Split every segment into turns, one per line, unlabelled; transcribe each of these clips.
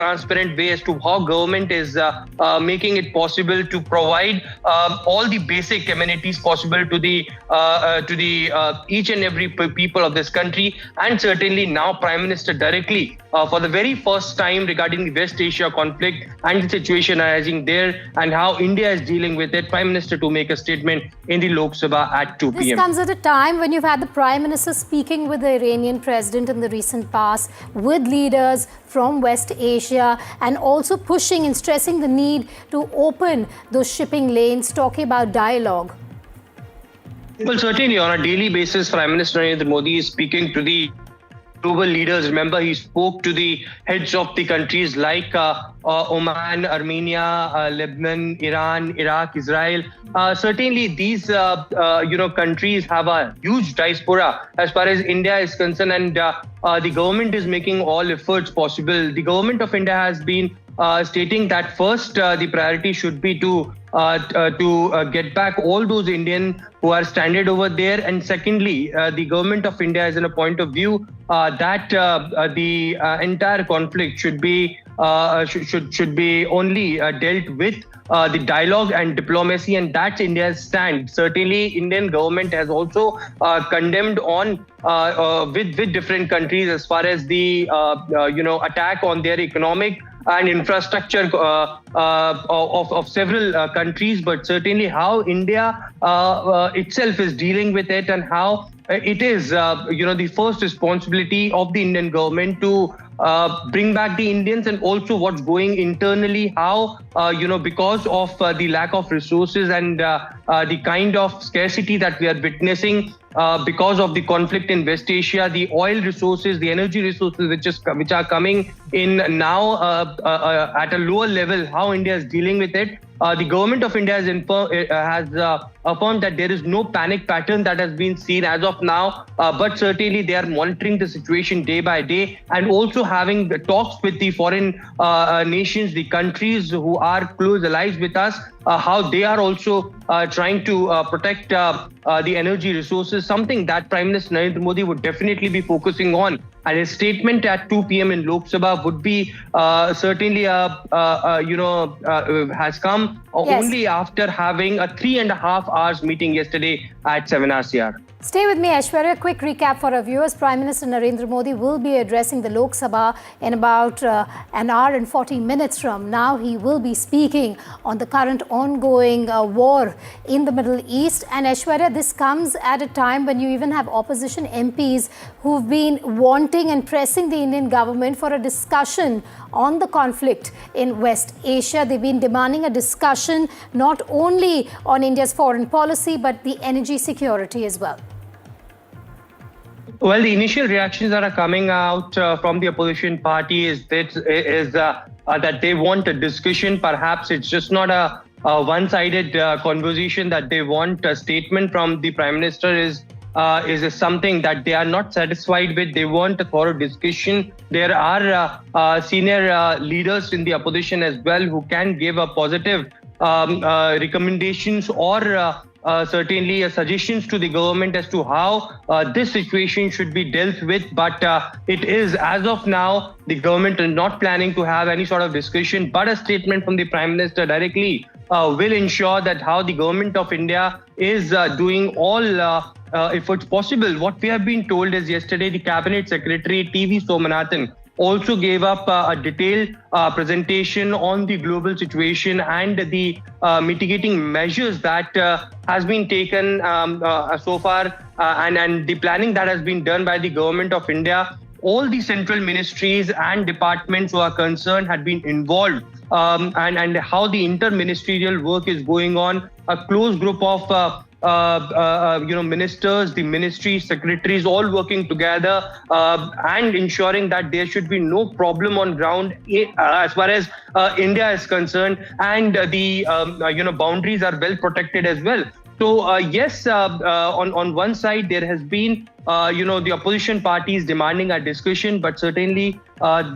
transparent way as to how government is making it possible to provide all the basic amenities possible to the each and every people of this country. And certainly now Prime Minister directly for the very first time regarding the West Asia conflict and the situation arising there and how India is dealing with it, Prime Minister to make a statement in the Lok Sabha at 2 p.m.
This comes at a time when you've had the Prime Minister speaking with the Iranian president in the recent past, with leaders from West Asia, and also pushing and stressing the need to open those shipping lanes, talking about dialogue.
Well, certainly on a daily basis, Prime Minister Narendra Modi is speaking to the global leaders. Remember, he spoke to the heads of the countries like Oman, Armenia, Lebanon, Iran, Iraq, Israel. Certainly, these countries have a huge diaspora as far as India is concerned, and the government is making all efforts possible. The government of India has been stating that first the priority should be to get back all those Indians who are stranded over there, and secondly, the government of India is in a point of view that the entire conflict should be only dealt with the dialogue and diplomacy, and that's India's stand. Certainly, Indian government has also condemned on with different countries as far as the attack on their economic and infrastructure of several countries, but certainly how India itself is dealing with it, and how it is the first responsibility of the Indian government to bring back the Indians, and also what's going internally, how because of the lack of resources and the kind of scarcity that we are witnessing because of the conflict in West Asia, the oil resources, the energy resources which are coming in now at a lower level, how India is dealing with it. The government of India has affirmed that there is no panic pattern that has been seen as of now, but certainly they are monitoring the situation day by day, and also having the talks with the foreign nations, the countries who are close allies with us, how they are also trying to protect the energy resources, something that Prime Minister Narendra Modi would definitely be focusing on. And his statement at 2 p.m. in Lok Sabha would be certainly has come only after having a 3.5 hours meeting yesterday at 7 RCR.
Stay with me, Aishwarya. Quick recap for our viewers. Prime Minister Narendra Modi will be addressing the Lok Sabha in about an hour and 40 minutes from now. He will be speaking on the current ongoing war in the Middle East. And Aishwarya, this comes at a time when you even have opposition MPs who've been wanting and pressing the Indian government for a discussion on the conflict in West Asia. They've been demanding a discussion not only on India's foreign policy, but the energy security as well.
Well, the initial reactions that are coming out from the opposition party is that they want a discussion. Perhaps it's just not a one-sided conversation that they want. A statement from the Prime Minister is something that they are not satisfied with. They want a thorough discussion. There are senior leaders in the opposition as well who can give a positive recommendations or certainly suggestions to the government as to how this situation should be dealt with. But it is, as of now, the government is not planning to have any sort of discussion, but a statement from the Prime Minister directly will ensure that how the government of India is doing all efforts possible. What we have been told is yesterday the Cabinet Secretary TV Somanathan also gave up a detailed presentation on the global situation and the mitigating measures that has been taken so far and the planning that has been done by the government of India. All the central ministries and departments who are concerned had been involved and how the interministerial work is going on. A close group of ministers, the ministry secretaries, all working together and ensuring that there should be no problem on ground as far as India is concerned, and the boundaries are well protected as well. So yes, on one side there has been the opposition parties demanding a discussion, but certainly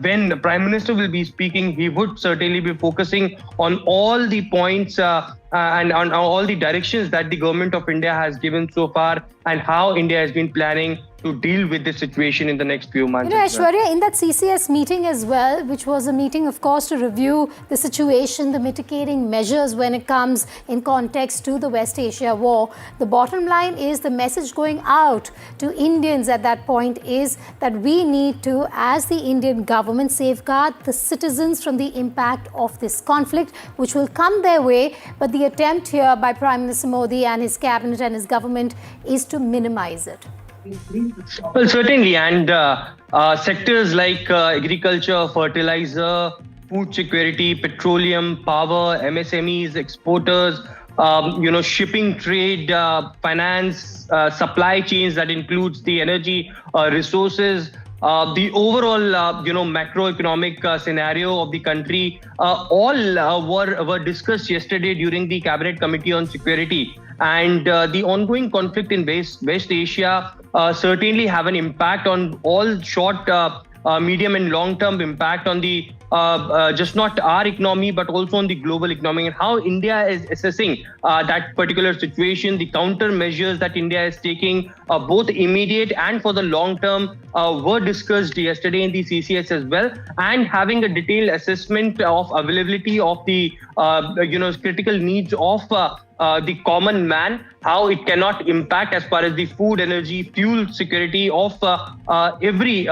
when the Prime Minister will be speaking, he would certainly be focusing on all the points and on all the directions that the government of India has given so far, and how India has been planning to deal with this situation in the next few months.
You know, Aishwarya, in that CCS meeting as well, which was a meeting, of course, to review the situation, the mitigating measures when it comes in context to the West Asia war, the bottom line is the message going out to Indians at that point is that we need to, as the Indian government, safeguard the citizens from the impact of this conflict, which will come their way. But the attempt here by Prime Minister Modi and his cabinet and his government is to minimize it.
Well, certainly, and sectors like agriculture, fertilizer, food security, petroleum, power, MSMEs, exporters, shipping, trade, finance, supply chains that includes the energy resources, the overall, macroeconomic scenario of the country, all were discussed yesterday during the Cabinet Committee on Security. And the ongoing conflict in West Asia certainly have an impact on all short, medium and long-term impact on the just not our economy, but also on the global economy, and how India is assessing that particular situation, the countermeasures that India is taking, both immediate and for the long term, were discussed yesterday in the CCS as well, and having a detailed assessment of availability of the critical needs of the common man, how it cannot impact as far as the food, energy, fuel security of every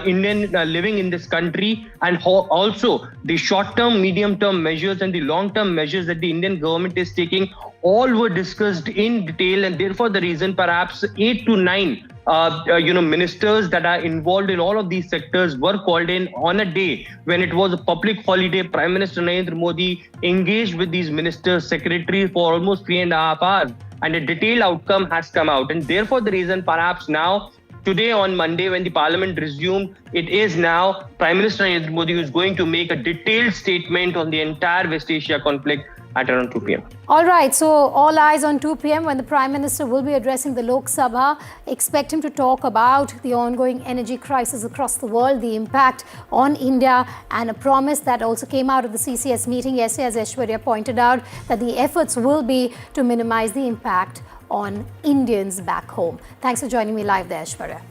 Indian living in this country, and also the short-term, medium-term measures and the long-term measures that the Indian government is taking, all were discussed in detail, and therefore the reason perhaps 8 to 9 ministers that are involved in all of these sectors were called in on a day when it was a public holiday. Prime Minister Narendra Modi engaged with these ministers, secretaries for almost 3.5 hours, and a detailed outcome has come out. And therefore the reason perhaps now, today on Monday when the parliament resumed, it is now Prime Minister Narendra Modi who is going to make a detailed statement on the entire West Asia conflict at around 2 p.m.
All right, so all eyes on 2 p.m. when the Prime Minister will be addressing the Lok Sabha. Expect him to talk about the ongoing energy crisis across the world, the impact on India, and a promise that also came out of the CCS meeting yesterday, as Aishwarya pointed out, that the efforts will be to minimize the impact on Indians back home. Thanks for joining me live there, Aishwarya.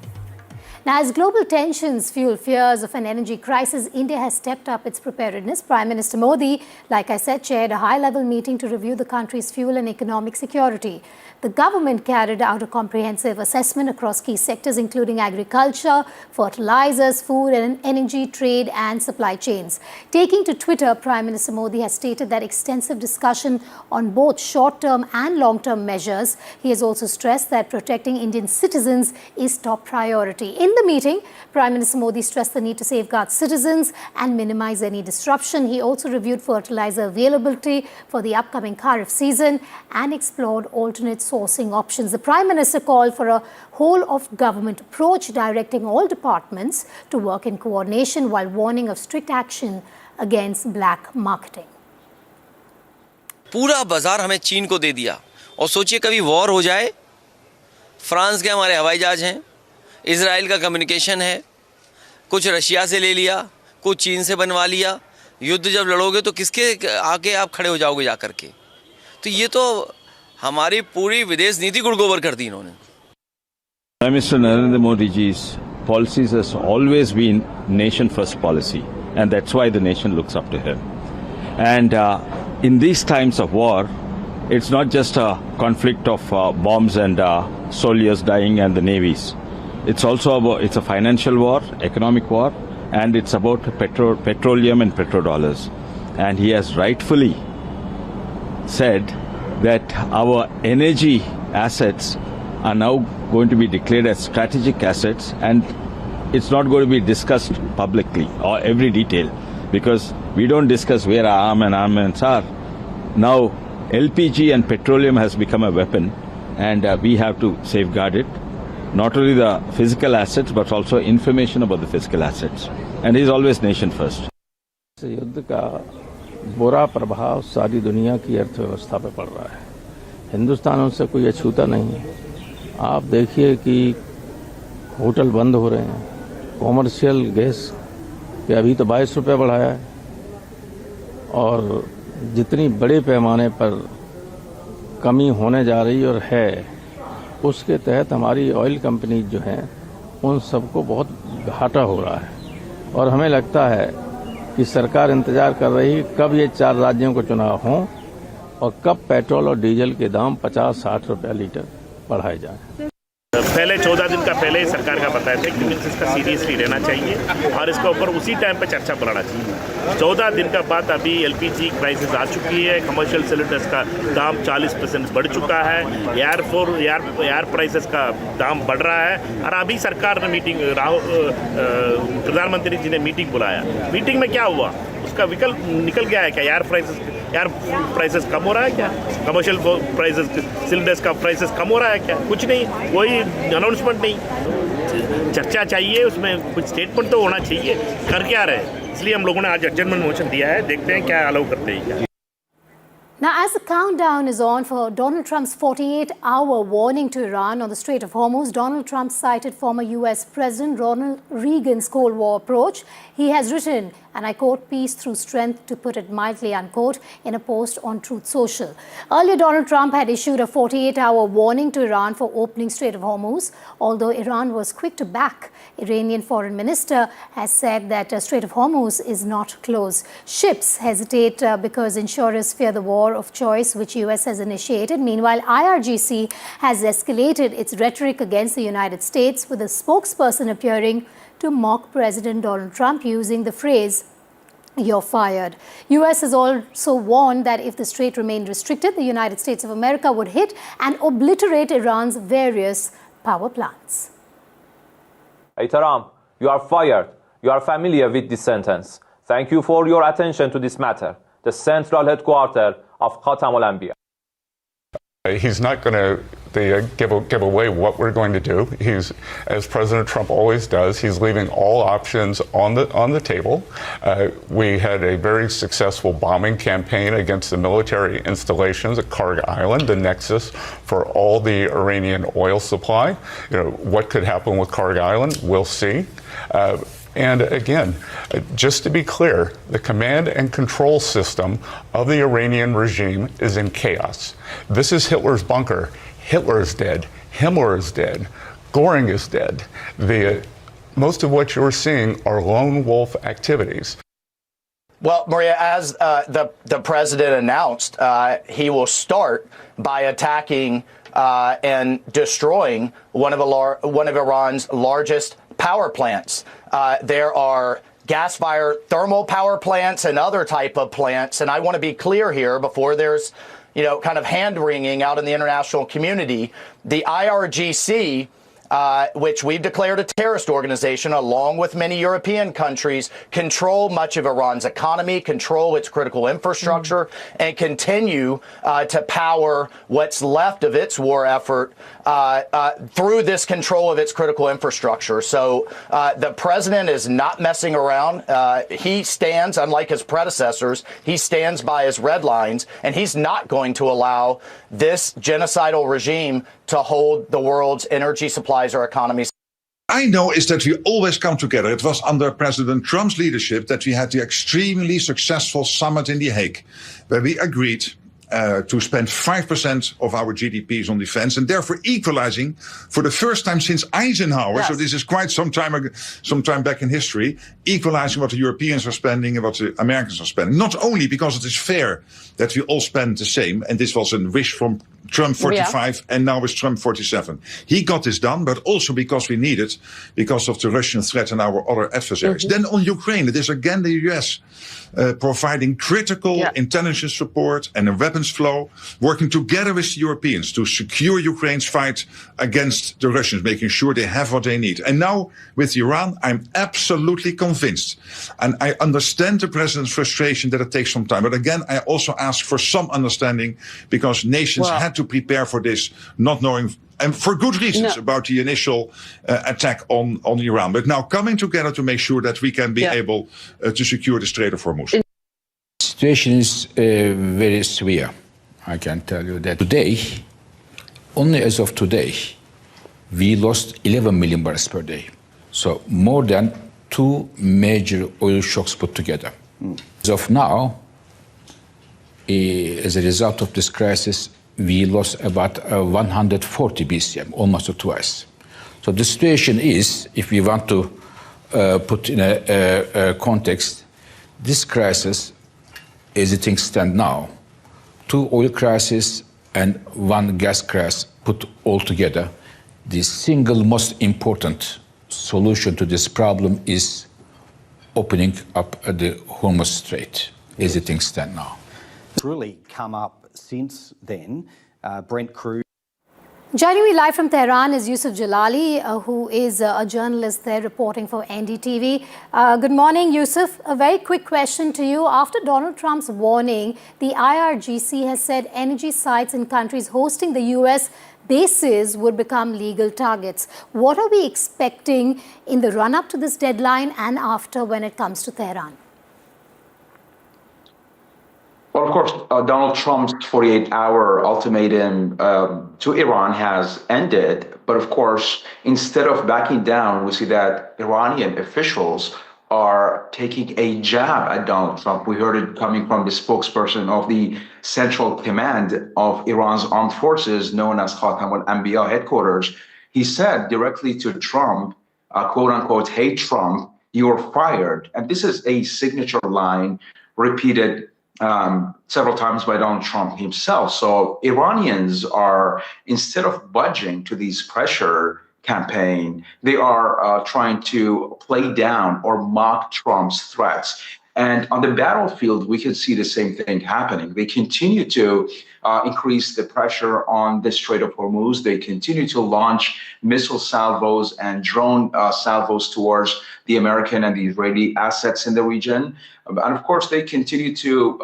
Now, as global tensions fuel fears of an energy crisis, India has stepped up its preparedness. Prime Minister Modi, like I said, chaired a high-level meeting to review the country's fuel and economic security. The government carried out a comprehensive assessment across key sectors, including agriculture, fertilizers, food and energy, trade and supply chains. Taking to Twitter, Prime Minister Modi has stated that extensive discussion on both short-term and long-term measures. He has also stressed that protecting Indian citizens is top priority. In the meeting, Prime Minister Modi stressed the need to safeguard citizens and minimize any disruption. He also reviewed fertilizer availability for the upcoming Kharif season and explored alternate sourcing options. The Prime Minister called for a whole-of-government approach, directing all departments to work in coordination while warning of strict action against black marketing.
पूरा बाजार हमें चीन को दे दिया और सोचिए कभी war हो जाए, फ्रांस के हमारे हवाई जहाज हैं, इजराइल का कम्युनिकेशन है, कुछ रशिया से ले लिया, कुछ चीन से बनवा लिया, युद्ध जब लड़ोगे तो किसके आके आप खड़े हो जाओगे जाकर के। तो ये तो हमारी पूरी विदेश नीति गुड़गोबर कर दी इन्होंने।
Prime Minister Narendra Modi ji's policies has always been nation first policy, and that's why the nation looks up to him. And in these times of war, it's not just a conflict of bombs and soldiers dying and the navies. It's also about, it's a financial war, economic war, and it's about petroleum and petrodollars. And he has rightfully said that our energy assets are now going to be declared as strategic assets, and it's not going to be discussed publicly or every detail, because we don't discuss where our armaments are. Now LPG and petroleum has become a weapon, and we have to safeguard it. Not only the physical assets, but also information about the physical assets. And he's always nation first.
युद्ध का बुरा प्रभाव सारी दुनिया की अर्थव्यवस्था पर पड़ रहा है। हिंदुस्तान उनसे कोई अछूता नहीं है। आप देखिए कि होटल बंद हो रहे हैं, कॉमर्शियल गैस पे अभी तो 22 रुपये बढ़ाया है, और जितनी बड़े पैमाने पर कमी होने जा रही और है, उसके तहत हमारी ऑयल कंपनी जो हैं उन सबको बहुत घाटा हो रहा है और हमें लगता है कि सरकार इंतजार कर रही है कब ये 4 राज्यों को चुनाव हों और कब पेट्रोल और डीजल के दाम 50-60 रुपया लीटर बढ़ाए जाएं।
पहले 14 दिन का पहले ही सरकार का बताया था कि इसका सीरियसली रहना चाहिए और इसके ऊपर उसी टाइम पे चर्चा बढ़ाना चाहिए। 14 दिन का बाद अभी एलपीजी प्राइसेस आ चुकी है, कमर्शियल सिलेंडर्स का दाम 40% बढ़ चुका है, एयर प्राइसेस का दाम बढ़ रहा है और अभी सरकार ने मीटिंग प्रधानमंत्री जी ने मीटिंग बुलाया। मीटिंग में क्या हुआ, उसका विकल्प निकल गया है क्या? एयर प्राइसेस कम हो रहा है क्या? कमर्शियल प्राइसेस सिलेंडर्स का प्राइसेस कम हो रहा है क्या? कुछ नहीं, कोई अनाउंसमेंट नहीं। चर्चा चाहिए, उसमें कुछ स्टेटमेंट तो होना चाहिए। कर क्या रहे, इसलिए हम लोगों ने आज एडजर्नमेंट मोशन दिया है, देखते हैं क्या अलाउ करते हैं क्या।
Now, as the countdown is on for Donald Trump's 48-hour warning to Iran on the Strait of Hormuz, Donald Trump cited former U.S. President Ronald Reagan's Cold War approach. He has written, and I quote, "Peace through strength," to put it mildly, unquote, in a post on Truth Social. Earlier, Donald Trump had issued a 48-hour warning to Iran for opening Strait of Hormuz, although Iran was quick to back. Iranian foreign minister has said that Strait of Hormuz is not closed. Ships hesitate because insurers fear the war of choice which US has initiated. Meanwhile, IRGC has escalated its rhetoric against the United States, with a spokesperson appearing to mock President Donald Trump using the phrase, "You're fired." US has also warned that if the strait remained restricted, the United States of America would hit and obliterate Iran's various power plants.
Hey Trump, you are fired. You are familiar with this sentence. Thank you for your attention to this matter. The central headquarters of Khatam al-Anbiya.
He's not going to give away what we're going to do. He's, as President Trump always does, he's leaving all options on the table. We had a very successful bombing campaign against the military installations at Karg Island, the nexus for all the Iranian oil supply. You know, what could happen with Karg Island, we'll see. And again, just to be clear, the command and control system of the Iranian regime is in chaos. This is Hitler's bunker. Hitler is dead. Himmler is dead. Göring is dead. Most of what you're seeing are lone wolf activities.
Well, Maria, as the president announced, he will start by attacking and destroying one of Iran's largest power plants. There are gas-fired thermal power plants and other type of plants. And I want to be clear here before there's, kind of hand-wringing out in the international community. The IRGC, which we've declared a terrorist organization, along with many European countries, control much of Iran's economy, control its critical infrastructure, and continue to power what's left of its war effort through this control of its critical infrastructure. So the president is not messing around. He stands, unlike his predecessors, he stands by his red lines, and he's not going to allow this genocidal regime to hold the world's energy supplies or economies.
I know is that we always come together. It was under President Trump's leadership that we had the extremely successful summit in The Hague, where we agreed to spend 5% of our GDPs on defense, and therefore equalizing for the first time since Eisenhower. Yes. So this is quite some time back in history, equalizing what the Europeans are spending and what the Americans are spending. Not only because it is fair that we all spend the same, and this was a wish from Trump 45 and now it's Trump 47. He got this done, but also because we need it, because of the Russian threat and our other adversaries. Then on Ukraine, it is again the US providing critical intelligence support and a weapons flow, working together with the Europeans to secure Ukraine's fight against the Russians, making sure they have what they need. And now with Iran, I'm absolutely convinced. And I understand the president's frustration that it takes some time. But again, I also ask for some understanding, because nations had to prepare for this, not knowing, and for good reasons, about the initial attack on Iran. But now coming together to make sure that we can be able to secure the Strait of Hormuz.
The situation is very severe. I can tell you that today, only as of today, we lost 11 million barrels per day. So more than 2 major oil shocks put together. As of now, as a result of this crisis, we lost about 140 BCM, almost twice. So the situation is, if we want to put in a context, this crisis, as it things stand now, 2 oil crises and 1 gas crisis put all together, the single most important solution to this problem is opening up the Hormuz Strait, as it things stand now.
It's really come up since then. Brent Cruise.
Joining me live from Tehran is Yusuf Jalali, who is a journalist there reporting for NDTV. Good morning, Yusuf. A very quick question to you. After Donald Trump's warning, the IRGC has said energy sites in countries hosting the U.S. bases would become legal targets. What are we expecting in the run-up to this deadline and after when it comes to Tehran?
Well, of course, Donald Trump's 48-hour ultimatum to Iran has ended. But of course, instead of backing down, we see that Iranian officials are taking a jab at Donald Trump. We heard it coming from the spokesperson of the Central Command of Iran's armed forces, known as Khatam al-Anbiya headquarters. He said directly to Trump, quote unquote, "Hey, Trump, you're fired." And this is a signature line repeated several times by Donald Trump himself. So Iranians are, instead of budging to these pressure campaign, they are trying to play down or mock Trump's threats. And on the battlefield, we can see the same thing happening. They continue to increase the pressure on the Strait of Hormuz. They continue to launch missile salvos and drone salvos towards the American and the Israeli assets in the region. And of course, they continue to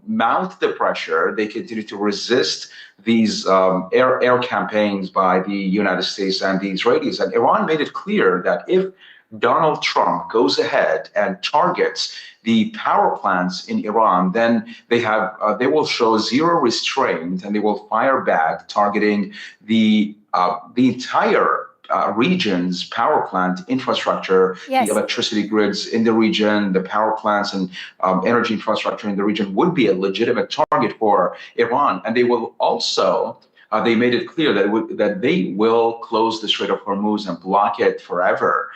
mount the pressure. They continue to resist these air campaigns by the United States and the Israelis. And Iran made it clear that if Donald Trump goes ahead and targets the power plants in Iran, then they will show zero restraint and they will fire back, targeting the entire region's power plant infrastructure, yes. The electricity grids in the region, the power plants and energy infrastructure in the region would be a legitimate target for Iran. And they will also, they made it clear that they will close the Strait of Hormuz and block it forever.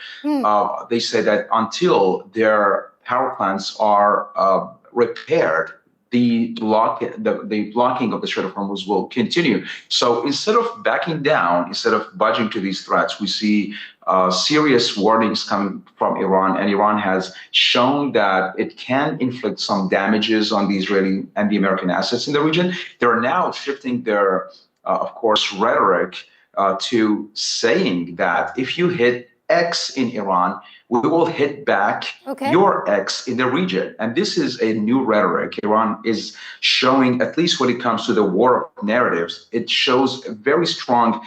They say that until their power plants are repaired, the blocking of the Strait of Hormuz will continue. So instead of backing down, instead of budging to these threats, we see serious warnings coming from Iran, and Iran has shown that it can inflict some damages on the Israeli and the American assets in the region. They're now shifting their, of course, rhetoric to saying that if you hit X in Iran, we will hit back your X in the region. And this is a new rhetoric. Iran is showing, at least when it comes to the war of narratives, it shows a very strong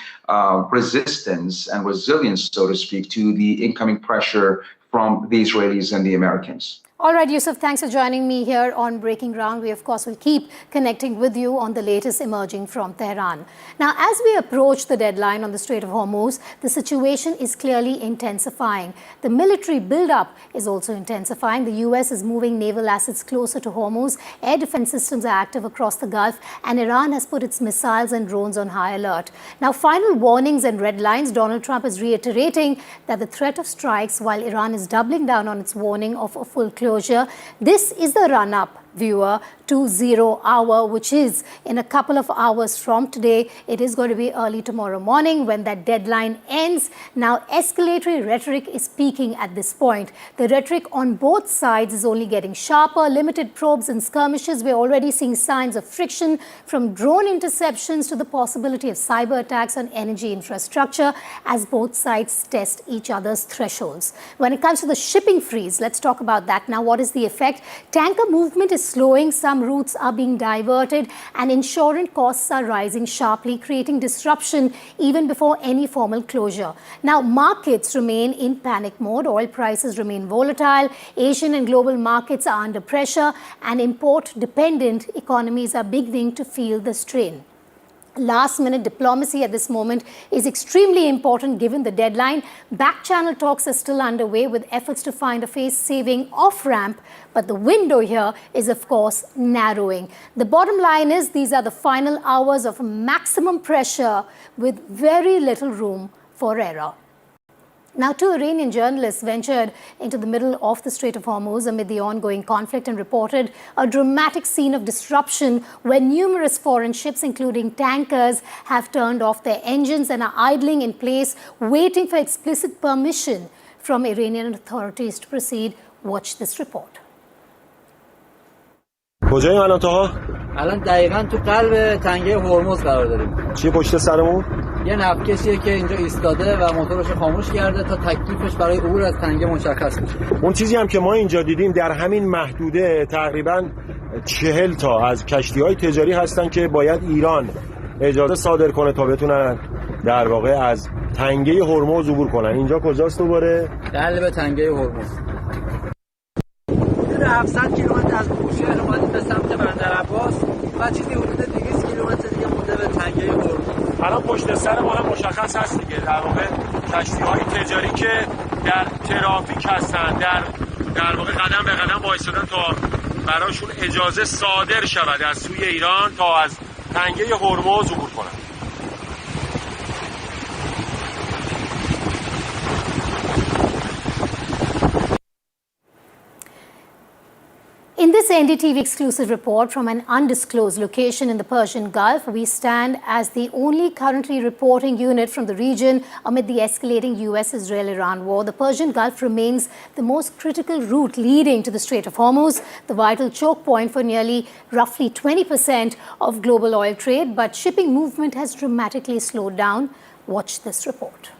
resistance and resilience, so to speak, to the incoming pressure from the Israelis and the Americans.
All right, Yusuf, thanks for joining me here on Breaking Ground. We, of course, will keep connecting with you on the latest emerging from Tehran. Now, as we approach the deadline on the Strait of Hormuz, the situation is clearly intensifying. The military buildup is also intensifying. The U.S. is moving naval assets closer to Hormuz. Air defense systems are active across the Gulf, and Iran has put its missiles and drones on high alert. Now, final warnings and red lines. Donald Trump is reiterating that the threat of strikes, while Iran is doubling down on its warning of a full closure. This is the run-up, viewer, to 0 hour, which is in a couple of hours from today. It is going to be early tomorrow morning when that deadline ends. Now, escalatory rhetoric is peaking at this point. The rhetoric on both sides is only getting sharper. Limited probes and skirmishes. We're already seeing signs of friction, from drone interceptions to the possibility of cyber attacks on energy infrastructure, as both sides test each other's thresholds. When it comes to the shipping freeze, let's talk about that now. What is the effect? Tanker movement is slowing. Some routes are being diverted, and insurance costs are rising sharply, creating disruption even before any formal closure. Now, markets remain in panic mode. Oil prices remain volatile. Asian and global markets are under pressure, and import-dependent economies are beginning to feel the strain. Last-minute diplomacy at this moment is extremely important given the deadline. Back-channel talks are still underway with efforts to find a face-saving off-ramp, but the window here is, of course, narrowing. The bottom line is these are the final hours of maximum pressure with very little room for error. Now, two Iranian journalists ventured into the middle of the Strait of Hormuz amid the ongoing conflict and reported a dramatic scene of disruption where numerous foreign ships, including tankers, have turned off their engines and are idling in place, waiting for explicit permission from Iranian authorities to proceed. Watch this report.
کجاییم الان تا؟
الان دقیقاً تو قلب تنگه هرمز قرار داریم.
چی پشت سرمون؟
یه نفتکشیه که اینجا ایستاده و موتورش خاموش کرده تا تکلیفش برای عبور از تنگه مشخص بشه.
اون چیزی هم که ما اینجا دیدیم در همین محدوده تقریباً 40 تا از کشتی‌های تجاری هستن که باید ایران اجازه صادر کنه تا بتونن در واقع از تنگه هرمز عبور کنن. اینجا کجاست دوباره؟
قلب تنگه هرمز. 700 کیلومتر از بوشهر اومدیم به سمت بندر عباس و چیزی حدود 200 کیلومتر دیگه مونده به تنگه هرمز.
الان پشت سر ما هم مشخص هست دیگه، در واقع کشتی‌های تجاری که در ترافیک هستن، در واقع قدم به قدم وایسادن تا براشون اجازه صادر شود از سوی ایران تا از تنگه هرمز عبور کنن.
In this NDTV exclusive report from an undisclosed location in the Persian Gulf, we stand as the only currently reporting unit from the region amid the escalating US-Israel-Iran war. The Persian Gulf remains the most critical route leading to the Strait of Hormuz, the vital choke point for nearly roughly 20% of global oil trade. But shipping movement has dramatically slowed down. Watch this report.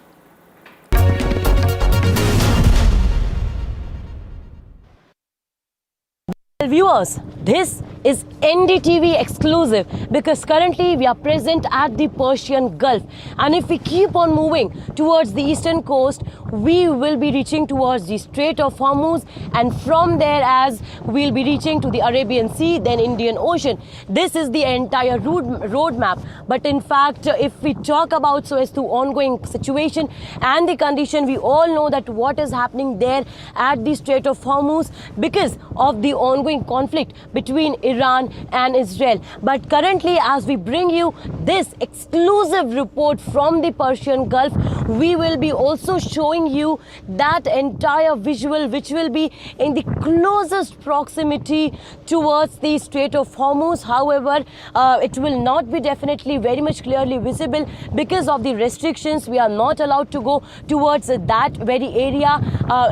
Viewers, this is NDTV exclusive because currently we are present at the Persian Gulf, and if we keep on moving towards the eastern coast, we will be reaching towards the Strait of Hormuz, and from there as we'll be reaching to the Arabian Sea, then Indian Ocean. This is the entire road map. But in fact, if we talk about so as to ongoing situation and the condition, we all know that what is happening there at the Strait of Hormuz because of the ongoing conflict between Iran and Israel. But currently, as we bring you this exclusive report from the Persian Gulf, we will be also showing you that entire visual which will be in the closest proximity towards the Strait of Hormuz. However, it will not be definitely very much clearly visible because of the restrictions. We are not allowed to go towards that very area.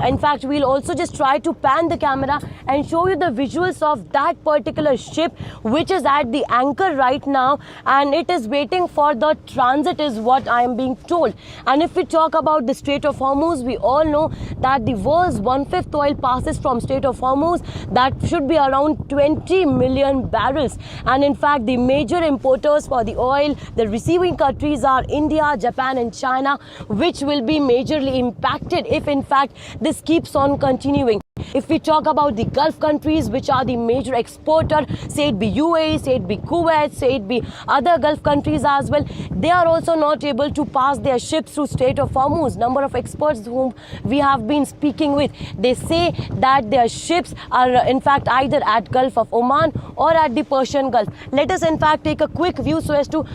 In fact, we'll also just try to pan the camera and show you the visuals of that particular ship which is at the anchor right now, and it is waiting for the transit is what I am being told. And if we talk about the Strait of Hormuz, we all know that the world's 1/5 oil passes from Strait of Hormuz. That should be around 20 million barrels. And in fact, the major importers for the oil, the receiving countries are India, Japan and China, which will be majorly impacted if in fact this keeps on continuing. If we talk about the Gulf countries, which are the major exporter, say it be UAE, say it be Kuwait, say it be other Gulf countries as well, they are also not able to pass their ships through Strait of Hormuz. Number of experts whom we have been speaking with, they say that their ships are in fact either at Gulf of Oman or at the Persian Gulf. Let us in fact take a quick view so as to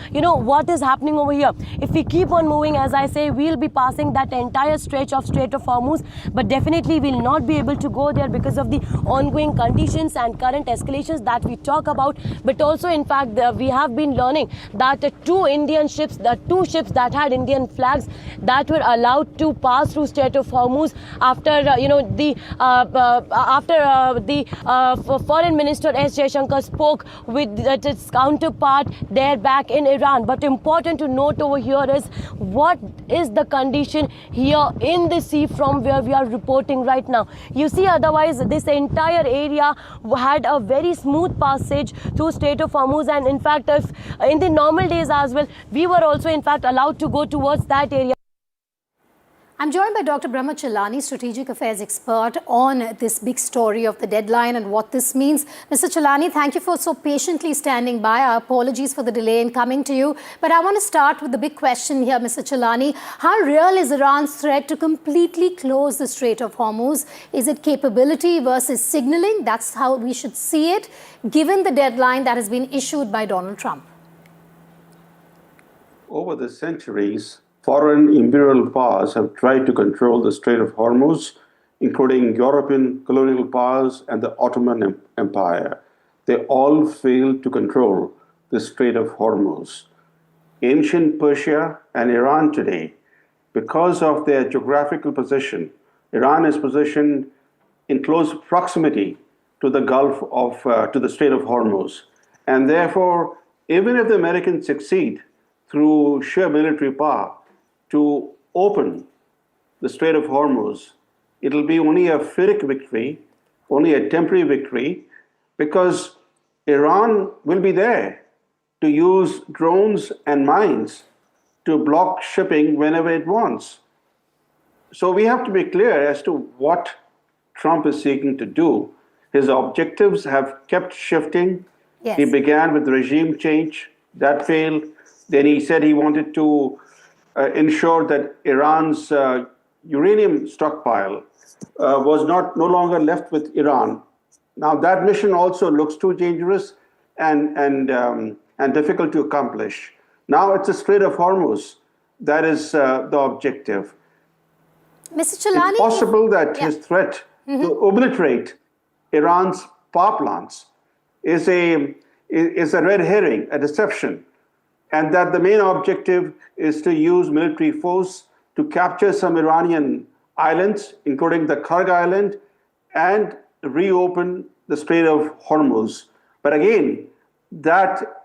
what is happening over here. If we keep on moving, as I say, we'll be passing that entire stretch of Strait of Hormuz, but definitely we'll not be able to go there because of the ongoing conditions and current escalations that we talk about. But also in fact we have been learning that two ships that had Indian flags that were allowed to pass through Strait of Hormuz after the Foreign Minister S. Jaishankar spoke with its counterpart there back in Iran. But important to note over here is what is the condition here in the sea from where we are reporting right now. You see, otherwise this entire area had a very smooth passage through Strait of Hormuz, and in fact if in the normal days as well we were also in fact allowed to go towards that area.
I'm joined by Dr. Brahma Chelani, strategic affairs expert, on this big story of the deadline and what this means. Mr. Chelani, thank you for so patiently standing by. Our apologies for the delay in coming to you. But I want to start with the big question here, Mr. Chelani. How real is Iran's threat to completely close the Strait of Hormuz? Is it capability versus signaling? That's how we should see it, given the deadline that has been issued by Donald Trump.
Over the centuries, foreign imperial powers have tried to control the Strait of Hormuz, including European colonial powers and the Ottoman Empire. They all failed to control the Strait of Hormuz. Ancient Persia and Iran today, because of their geographical position, Iran is positioned in close proximity to the to the Strait of Hormuz. And therefore, even if the Americans succeed through sheer military power to open the Strait of Hormuz, it'll be only a Pyrrhic victory, only a temporary victory, because Iran will be there to use drones and mines to block shipping whenever it wants. So we have to be clear as to what Trump is seeking to do. His objectives have kept shifting.
Yes.
He began with regime change. That failed. Then he said he wanted to ensure that Iran's uranium stockpile was no longer left with Iran. Now that mission also looks too dangerous and difficult to accomplish. Now it's the Strait of Hormuz that is the objective.
Mr. Chelani,
it's possible that his threat to obliterate Iran's power plants is a red herring, a deception, and that the main objective is to use military force to capture some Iranian islands, including the Karg Island, and reopen the Strait of Hormuz. But again, that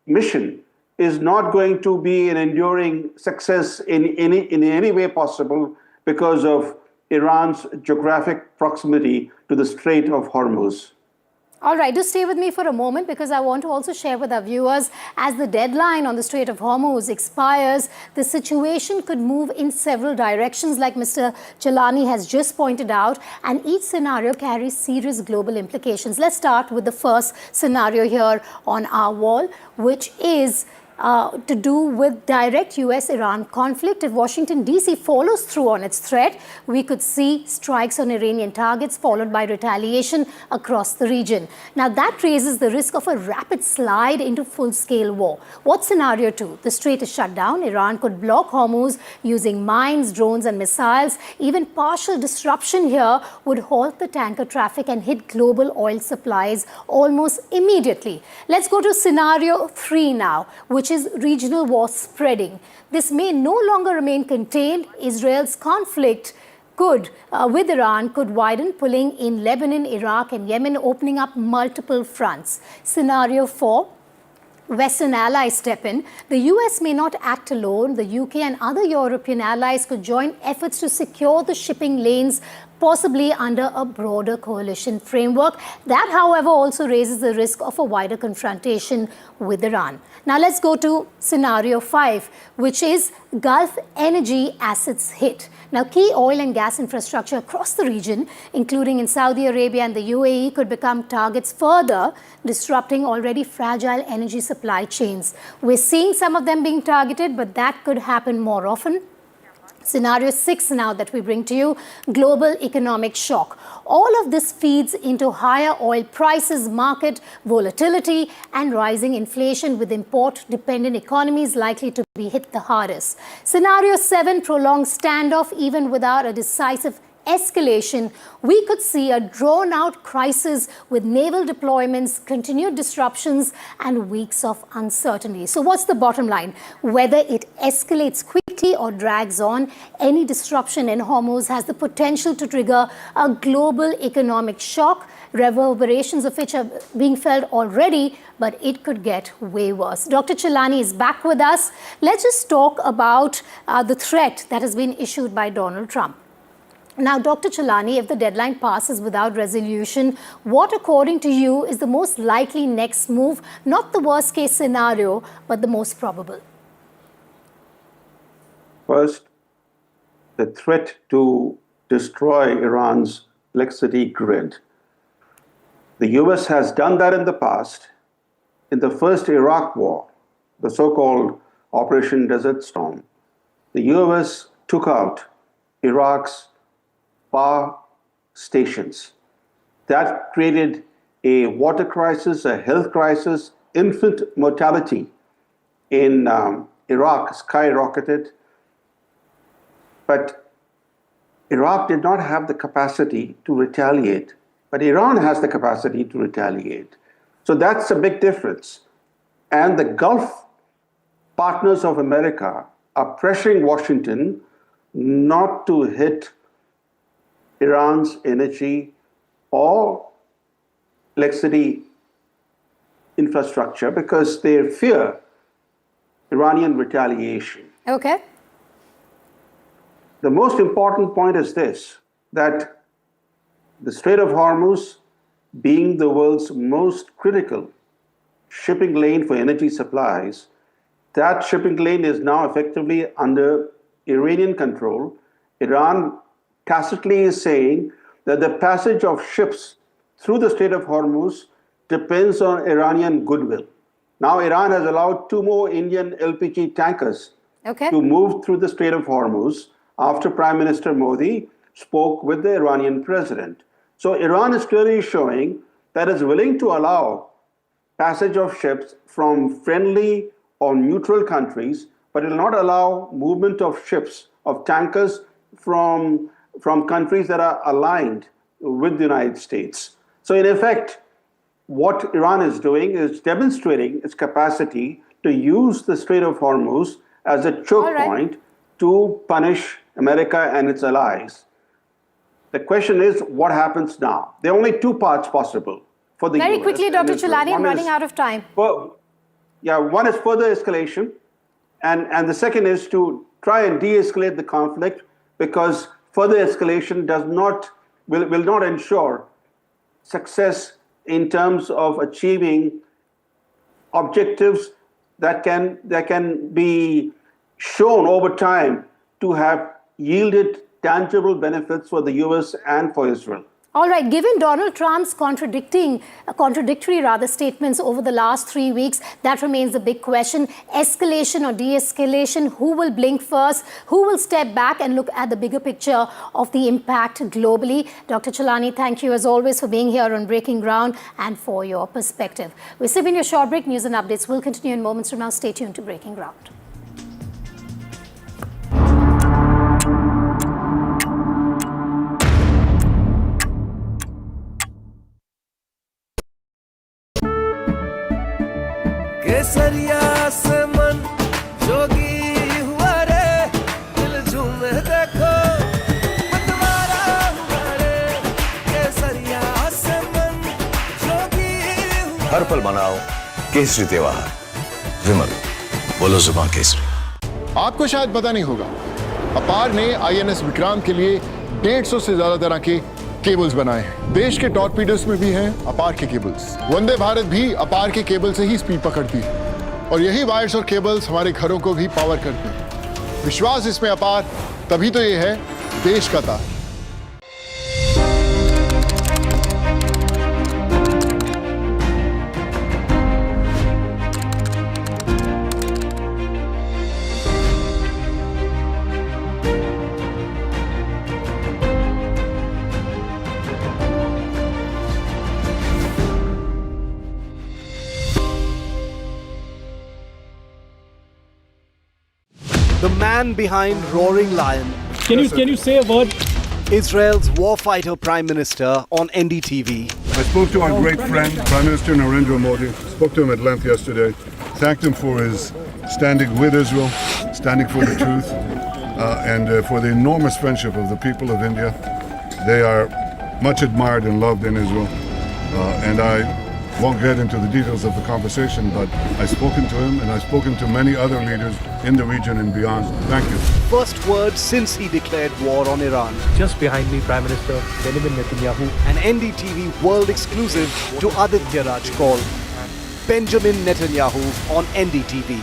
mission is not going to be an enduring success in any way possible because of Iran's geographic proximity to the Strait of Hormuz.
All right, do stay with me for a moment, because I want to also share with our viewers, as the deadline on the Strait of Hormuz expires, the situation could move in several directions, like Mr. Chelani has just pointed out, and each scenario carries serious global implications. Let's start with the first scenario here on our wall, which is to do with direct US-Iran conflict. If Washington, D.C. follows through on its threat, we could see strikes on Iranian targets followed by retaliation across the region. Now, that raises the risk of a rapid slide into full-scale war. What's scenario 2? The strait is shut down. Iran could block Hormuz using mines, drones, and missiles. Even partial disruption here would halt the tanker traffic and hit global oil supplies almost immediately. Let's go to scenario 3 now, which is regional war spreading. This may no longer remain contained. Israel's conflict with Iran could widen, pulling in Lebanon, Iraq, and Yemen, opening up multiple fronts. Scenario 4. Western allies step in. The US may not act alone. The UK and other European allies could join efforts to secure the shipping lanes, possibly under a broader coalition framework. That, however, also raises the risk of a wider confrontation with Iran. Now let's go to scenario 5, which is Gulf energy assets hit. Now, key oil and gas infrastructure across the region, including in Saudi Arabia and the UAE, could become targets, further disrupting already fragile energy supply chains. We're seeing some of them being targeted, but that could happen more often. Scenario 6 now that we bring to you, global economic shock. All of this feeds into higher oil prices, market volatility, and rising inflation, with import-dependent economies likely to be hit the hardest. Scenario 7, prolonged standoff. Even without a decisive escalation, we could see a drawn-out crisis with naval deployments, continued disruptions, and weeks of uncertainty. So what's the bottom line? Whether it escalates quickly or drags on, any disruption in Hormuz has the potential to trigger a global economic shock, reverberations of which are being felt already, but it could get way worse. Dr. Chelani is back with us. Let's just talk about the threat that has been issued by Donald Trump. Now, Dr. Chelani, if the deadline passes without resolution, what, according to you, is the most likely next move? Not the worst case scenario, but the most probable.
First, the threat to destroy Iran's electricity grid. The US has done that in the past. In the first Iraq war, the so-called Operation Desert Storm, the US took out Iraq's power stations. That created a water crisis, a health crisis, infant mortality in Iraq skyrocketed. But Iraq did not have the capacity to retaliate, but Iran has the capacity to retaliate. So that's a big difference. And the Gulf partners of America are pressuring Washington not to hit Iran's energy or electricity infrastructure because they fear Iranian retaliation.
Okay.
The most important point is this, that the Strait of Hormuz, being the world's most critical shipping lane for energy supplies, that shipping lane is now effectively under Iranian control. Iran tacitly is saying that the passage of ships through the Strait of Hormuz depends on Iranian goodwill. Now Iran has allowed 2 more Indian LPG tankers to move through the Strait of Hormuz after Prime Minister Modi spoke with the Iranian president. So Iran is clearly showing that it's willing to allow passage of ships from friendly or neutral countries, but it will not allow movement of ships, of tankers from countries that are aligned with the United States. So in effect, what Iran is doing is demonstrating its capacity to use the Strait of Hormuz as a choke point to punish America and its allies. The question is, what happens now? There are only 2 paths possible for the US.
Very quickly, Dr. Chilani, I'm running out of time.
Well, one is further escalation, and the second is to try and de-escalate the conflict, because further escalation will not ensure success in terms of achieving objectives that can be shown over time to have yielded tangible benefits for the US and for Israel.
All right, given Donald Trump's contradictory statements over the last 3 weeks, that remains a big question. Escalation or de-escalation, who will blink first? Who will step back and look at the bigger picture of the impact globally? Dr. Chilani, thank you as always for being here on Breaking Ground and for your perspective. We're sipping your short break. News and updates will continue in moments from now. Stay tuned to Breaking Ground.
केसरिया से मन जोगी हुआ रे दिल झूमे देखो मतवारा हुआ रे केसरिया से मन जोगी हुआ
हर पल मनाओ केसरी त्योहार विमल बोलो जुबान केसरी।
आपको शायद पता नहीं होगा, अपार ने INS विक्रांत के लिए 150 से ज्यादा तरह के केबल्स बनाए हैं। देश के टॉर्पीडोस में भी हैं अपार के केबल्स। वंदे भारत भी अपार के केबल से ही स्पीड पकड़ती है, और यही वायर्स और केबल्स हमारे घरों को भी पावर करते हैं। विश्वास इसमें अपार, तभी तो ये है देश का तार।
The man behind Roaring Lion.
Can you say a word?
Israel's warfighter Prime Minister on NDTV.
I spoke to our great friend, Prime Minister Narendra Modi. Spoke to him at length yesterday. Thanked him for his standing with Israel, standing for the truth, and for the enormous friendship of the people of India. They are much admired and loved in Israel. And I won't get into the details of the conversation, but I've spoken to him and I've spoken to many other leaders in the region and beyond. Thank you.
First word since he declared war on Iran.
Just behind me, Prime Minister Benjamin Netanyahu.
An NDTV world exclusive to Aditya Raj call. Benjamin Netanyahu on NDTV.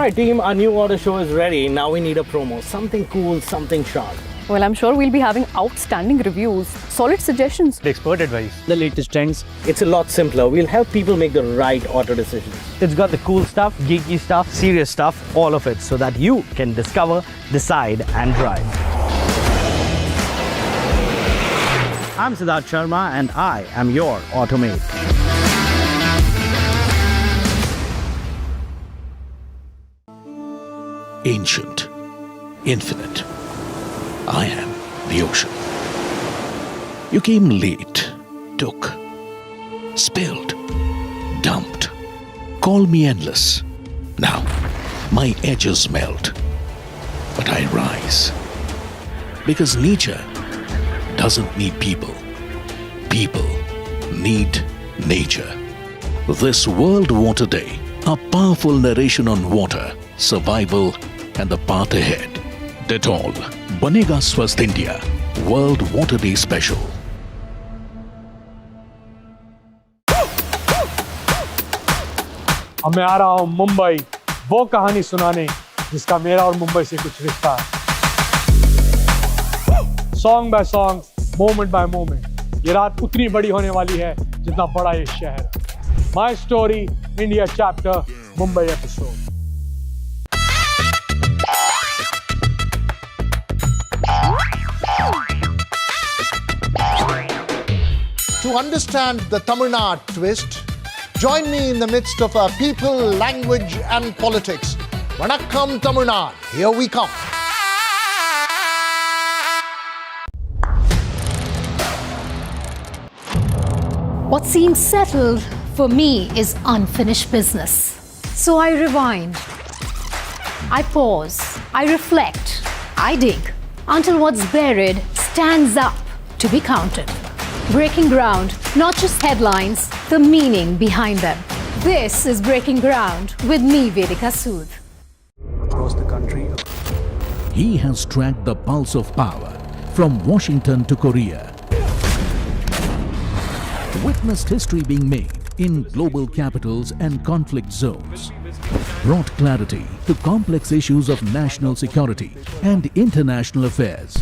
right, team, our new order show is ready. Now we need a promo. Something cool, something sharp.
Well, I'm sure we'll be having outstanding reviews, solid suggestions,
Expert advice, the latest trends. It's a lot simpler. We'll help people make the right auto decisions. It's got the cool stuff, geeky stuff, serious stuff, all of it, so that you can discover, decide, and drive. I'm Siddharth Sharma, and I am your Automate.
Ancient, infinite. I am the ocean. You came late, took, spilled, dumped. Call me endless. Now, my edges melt, but I rise. Because nature doesn't need people. People need nature. This World Water Day, a powerful narration on water, survival, and the path ahead. Dettol, Banega Swasth India, World Water Day Special.
अब मैं आ रहा हूं मुंबई, वो कहानी सुनाने जिसका मेरा और मुंबई से कुछ रिश्ता है। Song by song, moment bye moment, ये रात उतनी बड़ी होने वाली है जितना बड़ा ये शहर है। My story, India chapter, Mumbai episode.
To understand the Tamil Nadu twist, join me in the midst of our people, language, and politics. Vanakkam Tamil Nadu, here we come.
What seems settled for me is unfinished business. So I rewind, I pause, I reflect, I dig until what's buried stands up to be counted. Breaking ground, not just headlines, the meaning behind them. This is Breaking Ground with me, Vedika Sood.
Across the country.
He has tracked the pulse of power from Washington to Korea. Witnessed history being made in global capitals and conflict zones. Brought clarity to complex issues of national security and international affairs.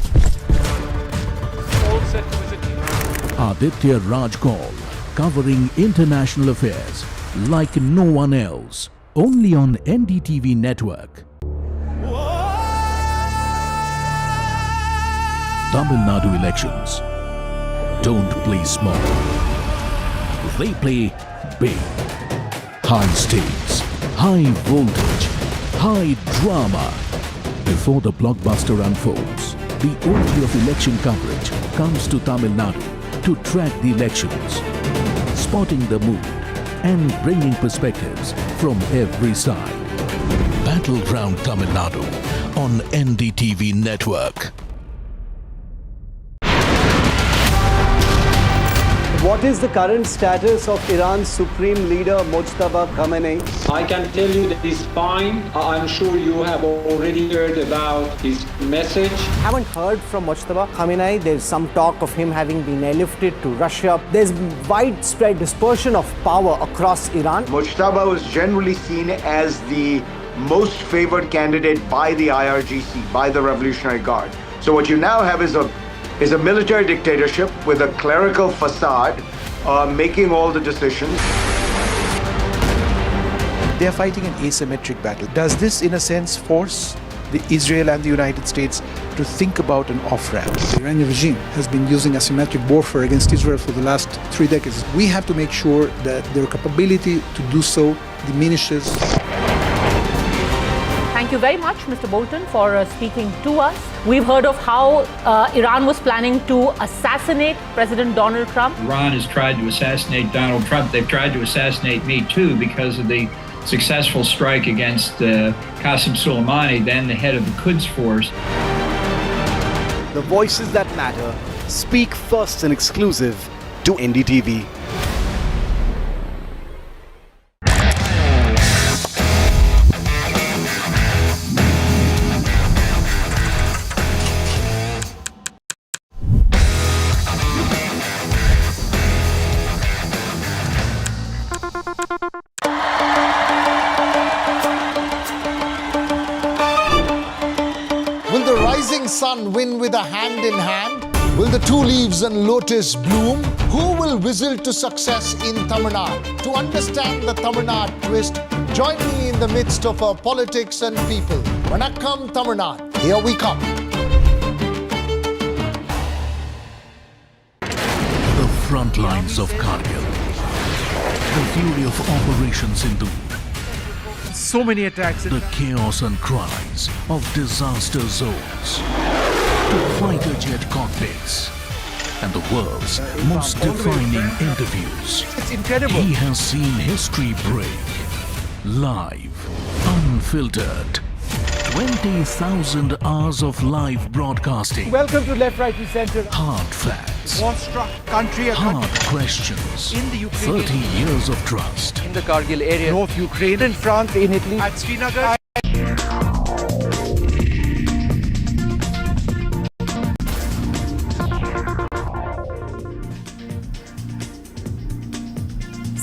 Aditya Raj Kaul, covering international affairs like no one else, only on NDTV network. Tamil Nadu elections don't play small. They play big. High stakes, high voltage, high drama. Before the blockbuster unfolds, the OT of election coverage comes to Tamil Nadu to track the elections, spotting the mood and bringing perspectives from every side. Battleground Tamil Nadu on NDTV network.
What is the current status of Iran's Supreme Leader Mojtaba Khamenei?
I can tell you that he's fine. I'm sure you have already heard about his message.
Haven't heard from Mojtaba Khamenei. There's some talk of him having been airlifted to Russia. There's widespread dispersion of power across Iran.
Mojtaba was generally seen as the most favored candidate by the IRGC, by the Revolutionary Guard. So what you now have is a military dictatorship with a clerical facade making all the decisions.
They are fighting an asymmetric battle. Does this, in a sense, force Israel and the United States to think about an off-ramp?
The Iranian regime has been using asymmetric warfare against Israel for the last 3 decades. We have to make sure that their capability to do so diminishes.
Thank you very much, Mr. Bolton, for speaking to us. We've heard of how Iran was planning to assassinate President Donald Trump.
Iran has tried to assassinate Donald Trump. They've tried to assassinate me too because of the successful strike against Qasem Soleimani, then the head of the Quds Force.
The voices that matter speak first and exclusive to NDTV.
sun win with a hand in hand? Will the two leaves and lotus bloom? Who will whistle to success in Tamil Nadu? To understand the Tamil Nadu twist, join me in the midst of our politics and people. Vanakkam Tamil Nadu, here we come.
The front lines of Kargil. The fury of Operation Sindhu.
So many attacks.
The chaos and cries of disaster zones. To fighter jet cockpits. And the world's most defining interviews.
It's incredible.
He has seen history break. Live, unfiltered. 20,000 hours of live broadcasting.
Welcome to Left, Right and Center.
Hard facts.
War-struck country.
Hard questions.
In the Ukraine.
30 years of trust.
In the Kargil area. North Ukraine. In France. In Italy. At Srinagar.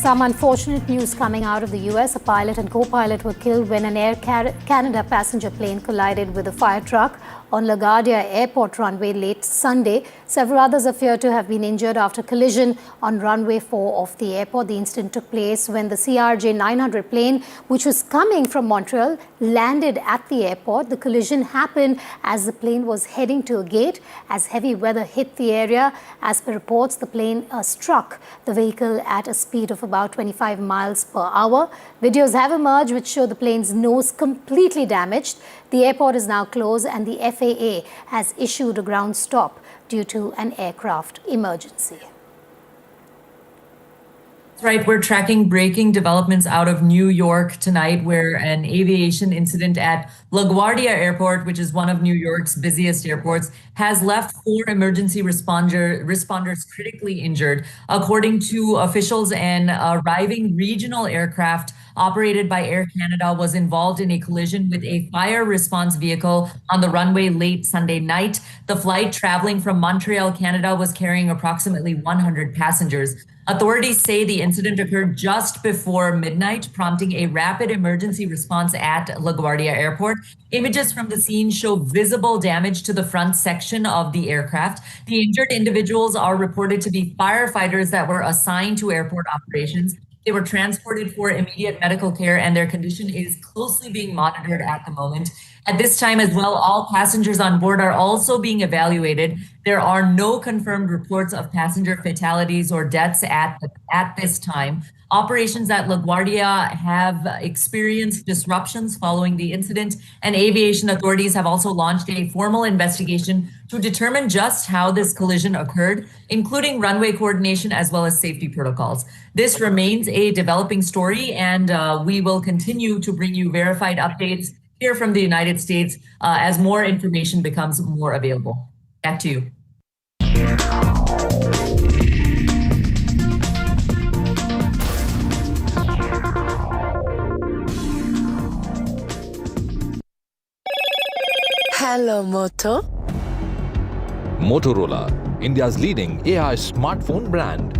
Some unfortunate news coming out of the US. A pilot and co-pilot were killed when an Air Canada passenger plane collided with a fire truck on LaGuardia Airport runway late Sunday. Several others appear to have been injured after collision on runway 4 of the airport. The incident took place when the CRJ 900 plane, which was coming from Montreal, landed at the airport. The collision happened as the plane was heading to a gate. As heavy weather hit the area, as per reports, the plane struck the vehicle at a speed of about 25 miles per hour. Videos have emerged which show the plane's nose completely damaged. The airport is now closed and the FAA has issued a ground stop due to an aircraft emergency.
That's right. We're tracking breaking developments out of New York tonight, where an aviation incident at LaGuardia Airport, which is one of New York's busiest airports, has left 4 emergency responders critically injured. According to officials, an arriving regional aircraft operated by Air Canada was involved in a collision with a fire response vehicle on the runway late Sunday night. The flight traveling from Montreal, Canada, was carrying approximately 100 passengers. Authorities say the incident occurred just before midnight, prompting a rapid emergency response at LaGuardia Airport. Images from the scene show visible damage to the front section of the aircraft. The injured individuals are reported to be firefighters that were assigned to airport operations. They were transported for immediate medical care, and their condition is closely being monitored at the moment. At this time as well, all passengers on board are also being evaluated. There are no confirmed reports of passenger fatalities or deaths at this time. Operations at LaGuardia have experienced disruptions following the incident, and aviation authorities have also launched a formal investigation to determine just how this collision occurred, including runway coordination as well as safety protocols. This remains a developing story, and we will continue to bring you verified updates here from the United States as more information becomes more available. Back to you.
Hello, Moto.
Motorola, India's leading AI smartphone brand.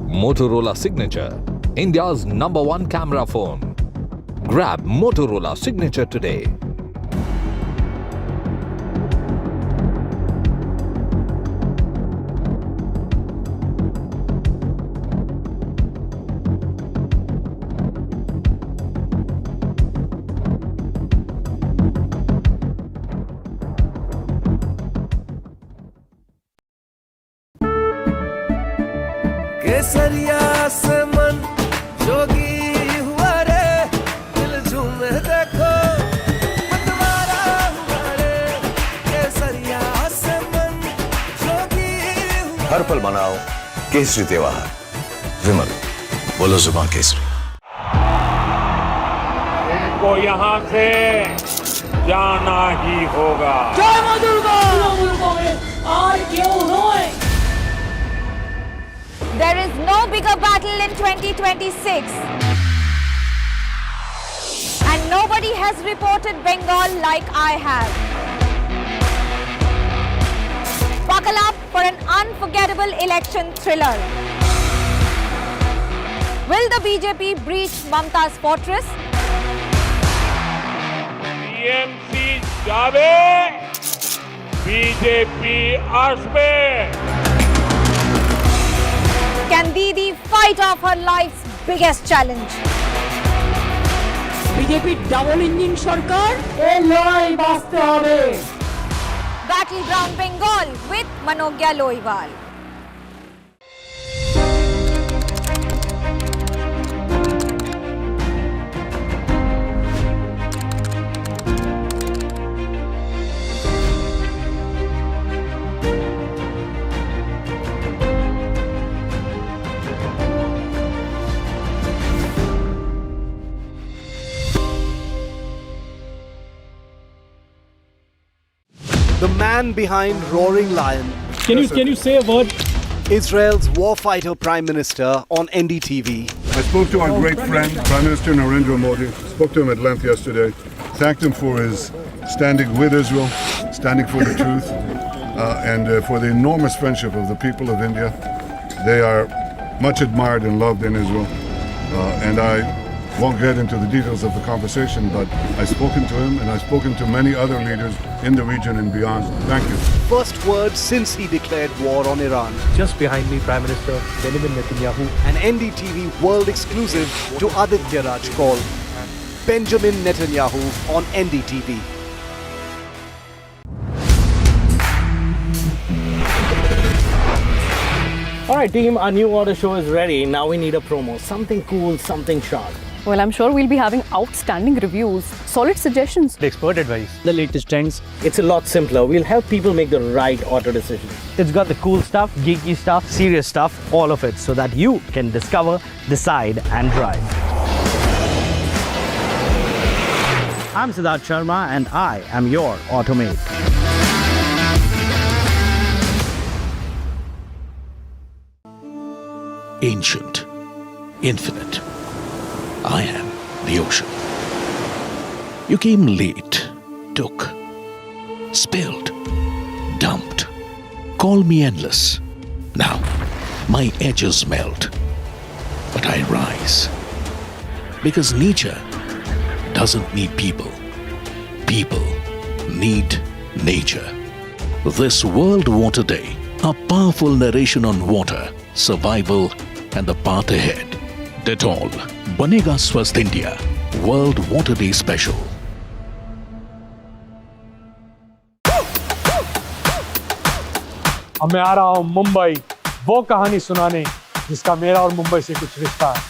Motorola Signature, India's #1 camera phone. Grab Motorola Signature today.
केसरिया से मन जोगी हुआ रे दिल झूमे देखो मतवारा हुआ रे केसरिया से मन जोगी हुआ
हर पल मनाओ केसरी त्योहार। विमल, बोलो जुबान केसरी।
इनको यहाँ से जाना ही होगा।
जय मां दुर्गा! और क्यों रोए?
There is no bigger battle in 2026. And nobody has reported Bengal like I have. Buckle up for an unforgettable election thriller. Will the BJP breach Mamta's fortress?
TMC जावे बीजेपी আসবে
Can be the fight of her life's biggest challenge.
BJP double engine সরকার এই লড়াই বাঁচতে হবে
Battleground Bengal with Manogya Loiwal.
The man behind Roaring Lion.
Can you say a word?
Israel's warfighter Prime Minister on NDTV.
I spoke to our great friend, Prime Minister Narendra Modi. Spoke to him at length yesterday. Thanked him for his standing with Israel, standing for the truth, and for the enormous friendship of the people of India. They are much admired and loved in Israel. And I won't get into the details of the conversation, but I've spoken to him and I've spoken to many other leaders in the region and beyond. Thank you.
First word since he declared war on Iran.
Just behind me, Prime Minister Benjamin Netanyahu.
An NDTV world exclusive to Aditya Raj call. Benjamin Netanyahu on NDTV.
Alright team, our new order show is ready. Now we need a promo. Something cool, something sharp.
Well, I'm sure we'll be having outstanding reviews, solid suggestions,
Expert advice.
The latest trends. It's a lot simpler. We'll help people make the right auto decisions. It's got the cool stuff, geeky stuff, serious stuff, all of it, so that you can discover, decide and drive. I'm Siddharth Sharma and I am your automate.
Ancient, infinite. I am the ocean. You came late, took, spilled, dumped. Call me endless. Now, my edges melt, but I rise. Because nature doesn't need people. People need nature. This World Water Day, a powerful narration on water, survival, and the path ahead. Dettol, Banega Swasth India, World Water Day Special.
अब मैं आ रहा हूं मुंबई वो कहानी सुनाने जिसका मेरा और मुंबई से कुछ रिश्ता है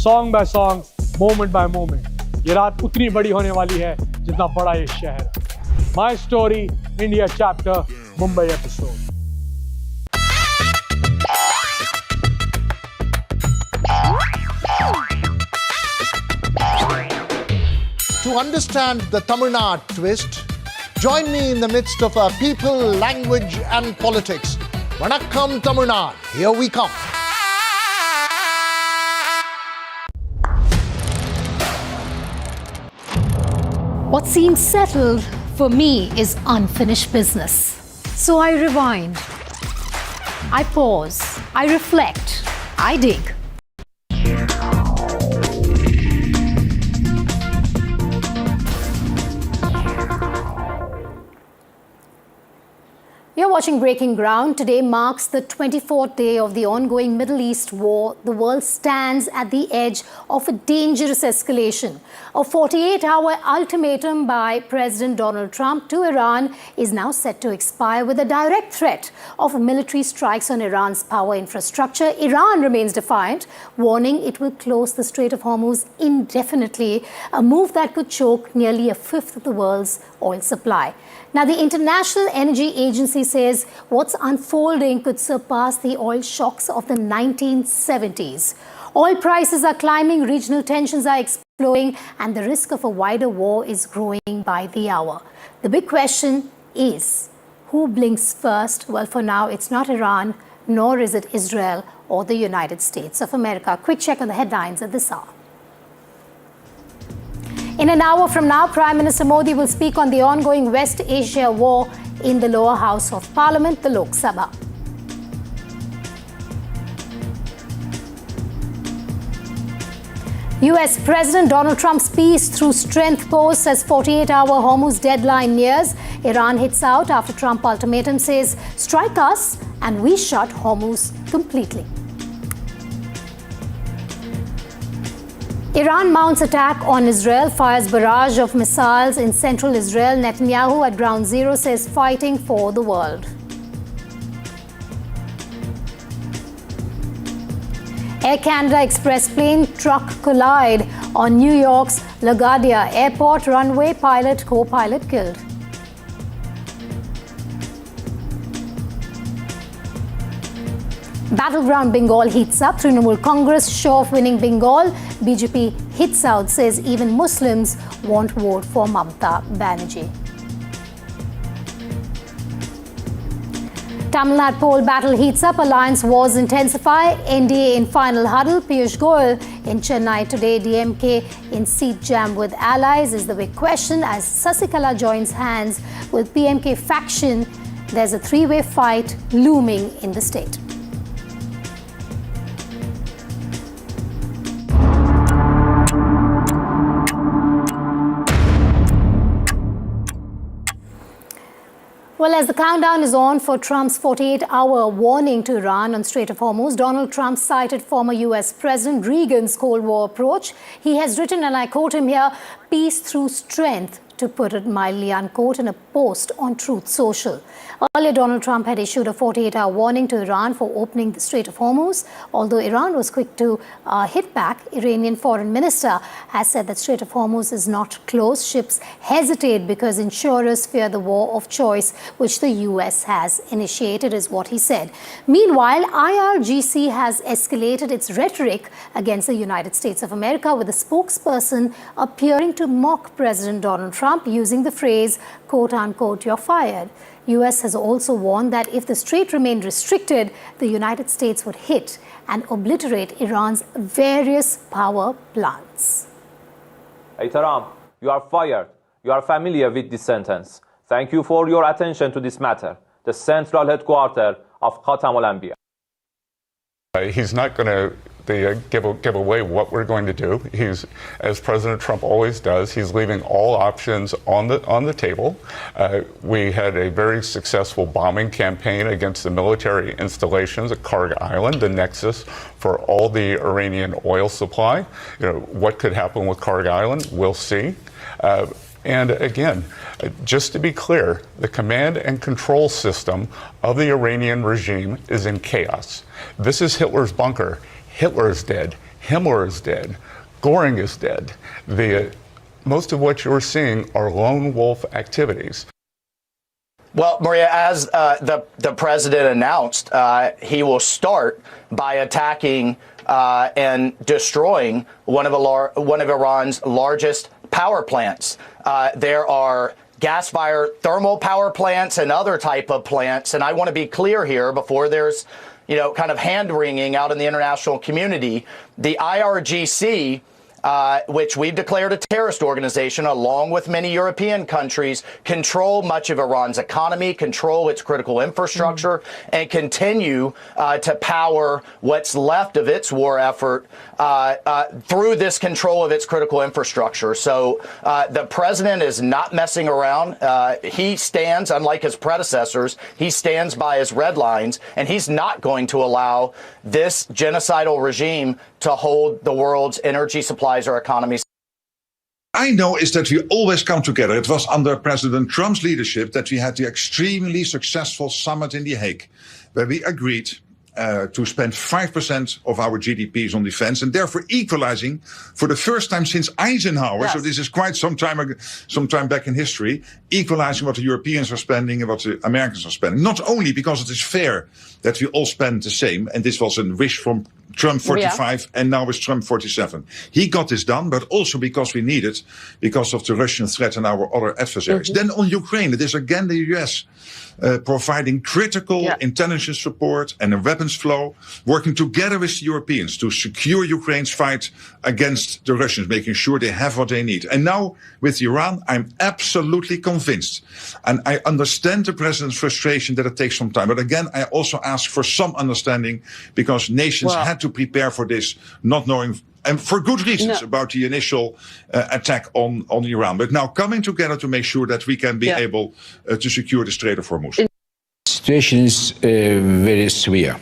song by song moment bye moment ये रात उतनी बड़ी होने वाली है जितना बड़ा ये शहर है my story India chapter Mumbai episode
To understand the Tamil Nadu twist, join me in the midst of our people, language, and politics. Vanakkam Tamil Nadu. Here we come.
What seems settled for me is unfinished business. So I rewind, I pause, I reflect, I dig. You're watching Breaking Ground. Today marks the 24th day of the ongoing Middle East war. The world stands at the edge of a dangerous escalation. A 48-hour ultimatum by President Donald Trump to Iran is now set to expire with a direct threat of military strikes on Iran's power infrastructure. Iran remains defiant, warning it will close the Strait of Hormuz indefinitely, a move that could choke nearly a fifth of the world's oil supply. Now, the International Energy Agency says what's unfolding could surpass the oil shocks of the 1970s. Oil prices are climbing, regional tensions are exploding, and the risk of a wider war is growing by the hour. The big question is, who blinks first? Well, for now, it's not Iran, nor is it Israel or the United States of America. Quick check on the headlines at this hour. In an hour from now, Prime Minister Modi will speak on the ongoing West Asia war in the lower house of Parliament, the Lok Sabha. US President Donald Trump's peace through strength post says 48-hour Hormuz deadline nears. Iran hits out after Trump ultimatum says, strike us and we shut Hormuz completely. Iran mounts attack on Israel, fires barrage of missiles in central Israel. Netanyahu at ground zero says fighting for the world. Air Canada Express plane truck collide on New York's LaGuardia airport runway. Pilot, co-pilot killed. Battleground Bengal heats up. Trinamool Congress show of winning Bengal. BJP hits out, says even Muslims won't vote for Mamata Banerjee. Tamil Nadu poll battle heats up. Alliance wars intensify. NDA in final huddle. Piyush Goyal in Chennai today. DMK in seat jam with allies is the big question as Sasikala joins hands with PMK faction. There's a three-way fight looming in the state. Well, as the countdown is on for Trump's 48-hour warning to Iran on Strait of Hormuz, Donald Trump cited former U.S. President Reagan's Cold War approach. He has written, and I quote him here, peace through strength, to put it mildly, unquote, in a post on Truth Social. Earlier, Donald Trump had issued a 48-hour warning to Iran for opening the Strait of Hormuz. Although Iran was quick to hit back, Iranian foreign minister has said that Strait of Hormuz is not closed. Ships hesitate because insurers fear the war of choice, which the U.S. has initiated, is what he said. Meanwhile, IRGC has escalated its rhetoric against the United States of America, with a spokesperson appearing to mock President Donald Trump using the phrase, quote-unquote, you're fired. U.S. has also warned that if the strait remained restricted, the United States would hit and obliterate Iran's various power plants.
Hey, Tehran, you are fired. You are familiar with this sentence. Thank you for your attention to this matter. The central headquarters of Khatam al-Anbiya.
He's not going to give away what we're going to do. He's, as President Trump always does, he's leaving all options on the table. We had a very successful bombing campaign against the military installations at Karg Island, the nexus for all the Iranian oil supply. You know, what could happen with Karg Island, we'll see. And again, just to be clear, the command and control system of the Iranian regime is in chaos. This is Hitler's bunker. Hitler is dead. Himmler is dead. Göring is dead. Most of what you're seeing are lone wolf activities.
Well, Maria, as the president announced, he will start by attacking and destroying one of Iran's largest power plants. There are gas-fired thermal power plants and other type of plants. And I want to be clear here before there's, kind of hand-wringing out in the international community. The IRGC, which we've declared a terrorist organization, along with many European countries, control much of Iran's economy, control its critical infrastructure, and continue to power what's left of its war effort through this control of its critical infrastructure. So the president is not messing around. He stands, unlike his predecessors, he stands by his red lines, and he's not going to allow this genocidal regime to hold the world's energy supplies or economies.
I know is that we always come together. It was under President Trump's leadership that we had the extremely successful summit in The Hague, where we agreed to spend 5% of our GDPs on defense, and therefore equalizing for the first time since Eisenhower. Yes. So this is quite some time back in history, equalizing what the Europeans are spending and what the Americans are spending. Not only because it is fair that we all spend the same, and this was a wish from Trump 45 and now it's Trump 47. He got this done, but also because we need it, because of the Russian threat and our other adversaries. Then on Ukraine, it is again the US providing critical intelligence support and a weapons flow, working together with the Europeans to secure Ukraine's fight against the Russians, making sure they have what they need. And now with Iran, I'm absolutely convinced. And I understand the president's frustration that it takes some time. But again, I also ask for some understanding because nations had to prepare for this, not knowing and for good reasons, about the initial attack on Iran. But now coming together to make sure that we can be able to secure the Strait of Hormuz.
The situation is very severe.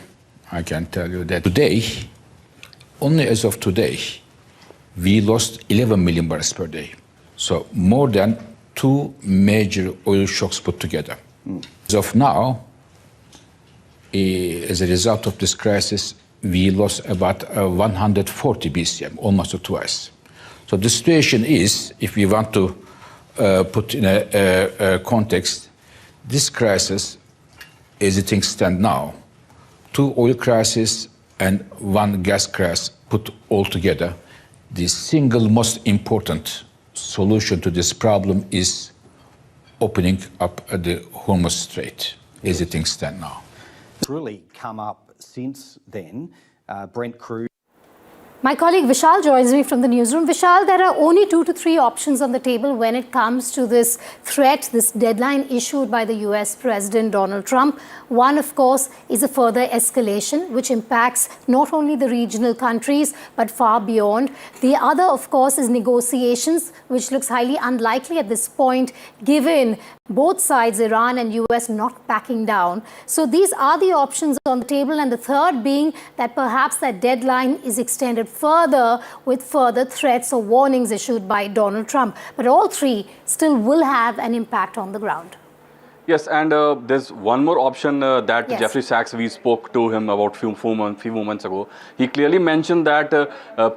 I can tell you that today, only as of today, we lost 11 million barrels per day. So more than 2 major oil shocks put together. As of now, as a result of this crisis, we lost about 140 BCM, almost twice. So the situation is, if we want to put in a context, this crisis, as things stand now, 2 oil crises and 1 gas crisis put all together, the single most important solution to this problem is opening up the Hormuz Strait, as things stand now.
Really come up since then. Brent Cruise.
My colleague Vishal joins me from the newsroom. Vishal, there are only 2 to 3 options on the table when it comes to this threat, this deadline issued by the US President Donald Trump. One, of course, is a further escalation, which impacts not only the regional countries, but far beyond. The other, of course, is negotiations, which looks highly unlikely at this point, given both sides, Iran and US, not backing down. So these are the options on the table. And the third being that perhaps that deadline is extended further with further threats or warnings issued by Donald Trump. But all 3 still will have an impact on the ground.
Yes, and there's one more option that Jeffrey Sachs, we spoke to him about few moments ago. He clearly mentioned that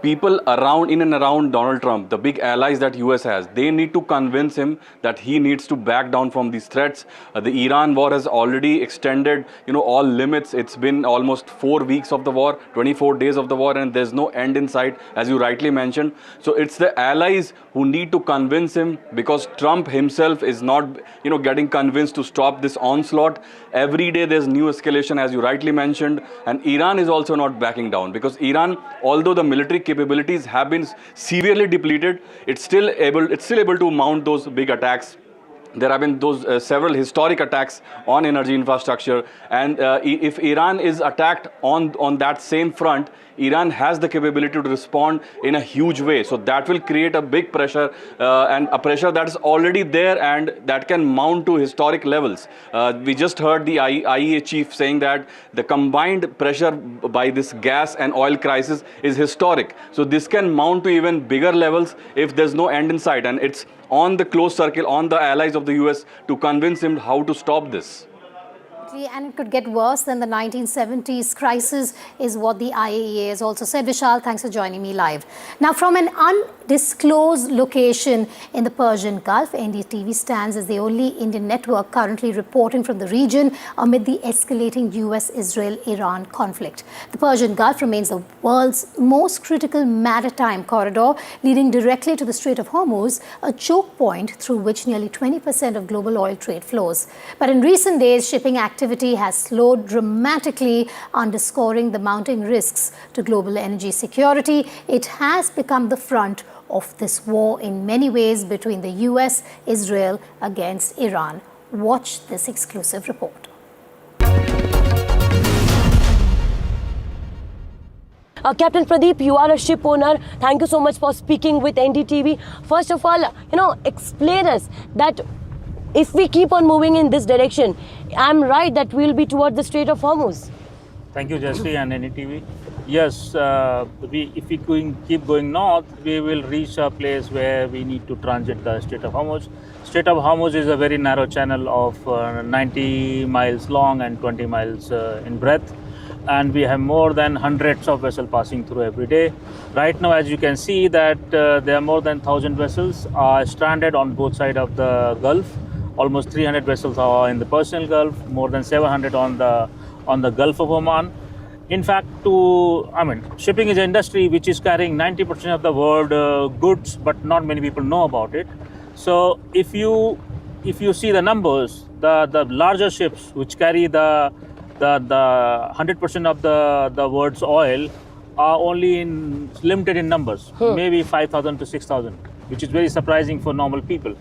people in and around Donald Trump, the big allies that US has, they need to convince him that he needs to back down from these threats. The Iran war has already extended, all limits. It's been almost 4 weeks of the war, 24 days of the war, and there's no end in sight, as you rightly mentioned. So it's the allies who need to convince him, because Trump himself is not, getting convinced to stop this onslaught. Every day there's new escalation, as you rightly mentioned, and Iran is also not backing down, because Iran, although the military capabilities have been severely depleted, it's still able to mount those big attacks. There have been those several historic attacks on energy infrastructure, and if Iran is attacked on that same front, Iran has the capability to respond in a huge way. So that will create a big pressure, and a pressure that is already there and that can mount to historic levels. We just heard the IEA chief saying that the combined pressure by this gas and oil crisis is historic. So this can mount to even bigger levels if there's no end in sight, and it's on the close circle, on the allies of the US to convince him how to stop this.
And it could get worse than the 1970s crisis, is what the IAEA has also said. Vishal, thanks for joining me live. Now, from an undisclosed location in the Persian Gulf, NDTV stands as the only Indian network currently reporting from the region amid the escalating US-Israel-Iran conflict. The Persian Gulf remains the world's most critical maritime corridor, leading directly to the Strait of Hormuz, a choke point through which nearly 20% of global oil trade flows. But in recent days, shipping activity has slowed dramatically, underscoring the mounting risks to global energy security. It has become the front of this war in many ways between the US, Israel against Iran. Watch this exclusive report.
Captain Pradeep, you are a ship owner. Thank you so much for speaking with NDTV. First of all, explain us that if we keep on moving in this direction, I'm right that we'll be toward the Strait of Hormuz.
Thank you, Jasri and NDTV. Yes, if we keep going north, we will reach a place where we need to transit the Strait of Hormuz. Strait of Hormuz is a very narrow channel of 90 miles long and 20 miles in breadth. And we have more than hundreds of vessels passing through every day. Right now, as you can see, that there are more than 1,000 vessels stranded on both sides of the Gulf. Almost 300 vessels are in the Persian Gulf, more than 700 on the Gulf of Oman. In fact, shipping is an industry which is carrying 90% of the world goods, but not many people know about it. So if you see the numbers, the larger ships which carry the 100% of the world's oil are only limited in numbers, maybe 5,000 to 6,000, which is very surprising for normal people.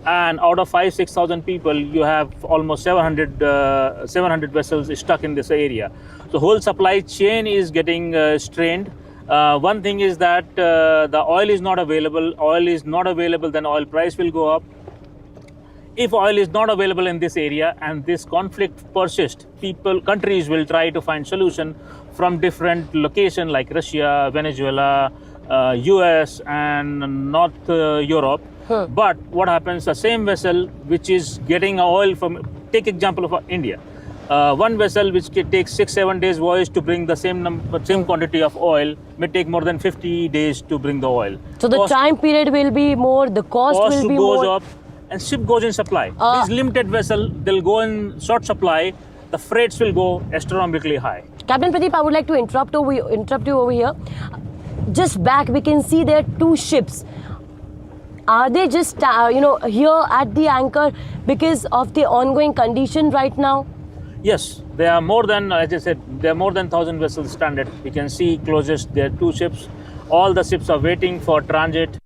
And out of 6,000 people, you have almost 700 vessels stuck in this area. So whole supply chain is getting strained, One thing is that the oil is not available. Oil is not available, then oil price will go up. If oil is not available in this area and this conflict persists, countries will try to find solution from different locations like Russia, Venezuela, US and North Europe. But what happens, the same vessel which is getting oil from, take example of India. One vessel which takes 6-7 days voyage to bring the same quantity of oil may take more than 50 days to bring the oil.
So the time period will be more, the cost will be
goes
more.
up, and ship goes in supply. These limited vessels, they'll go in short supply. The freights will go astronomically high.
Captain Pradeep, I would like to interrupt you over here. Just back, we can see there are 2 ships. Are they just, here at the anchor because of the ongoing condition right now?
Yes, there are more than, as I said, there are more than 1,000 vessels stranded. You can see closest, there are 2 ships. All the ships are waiting for transit.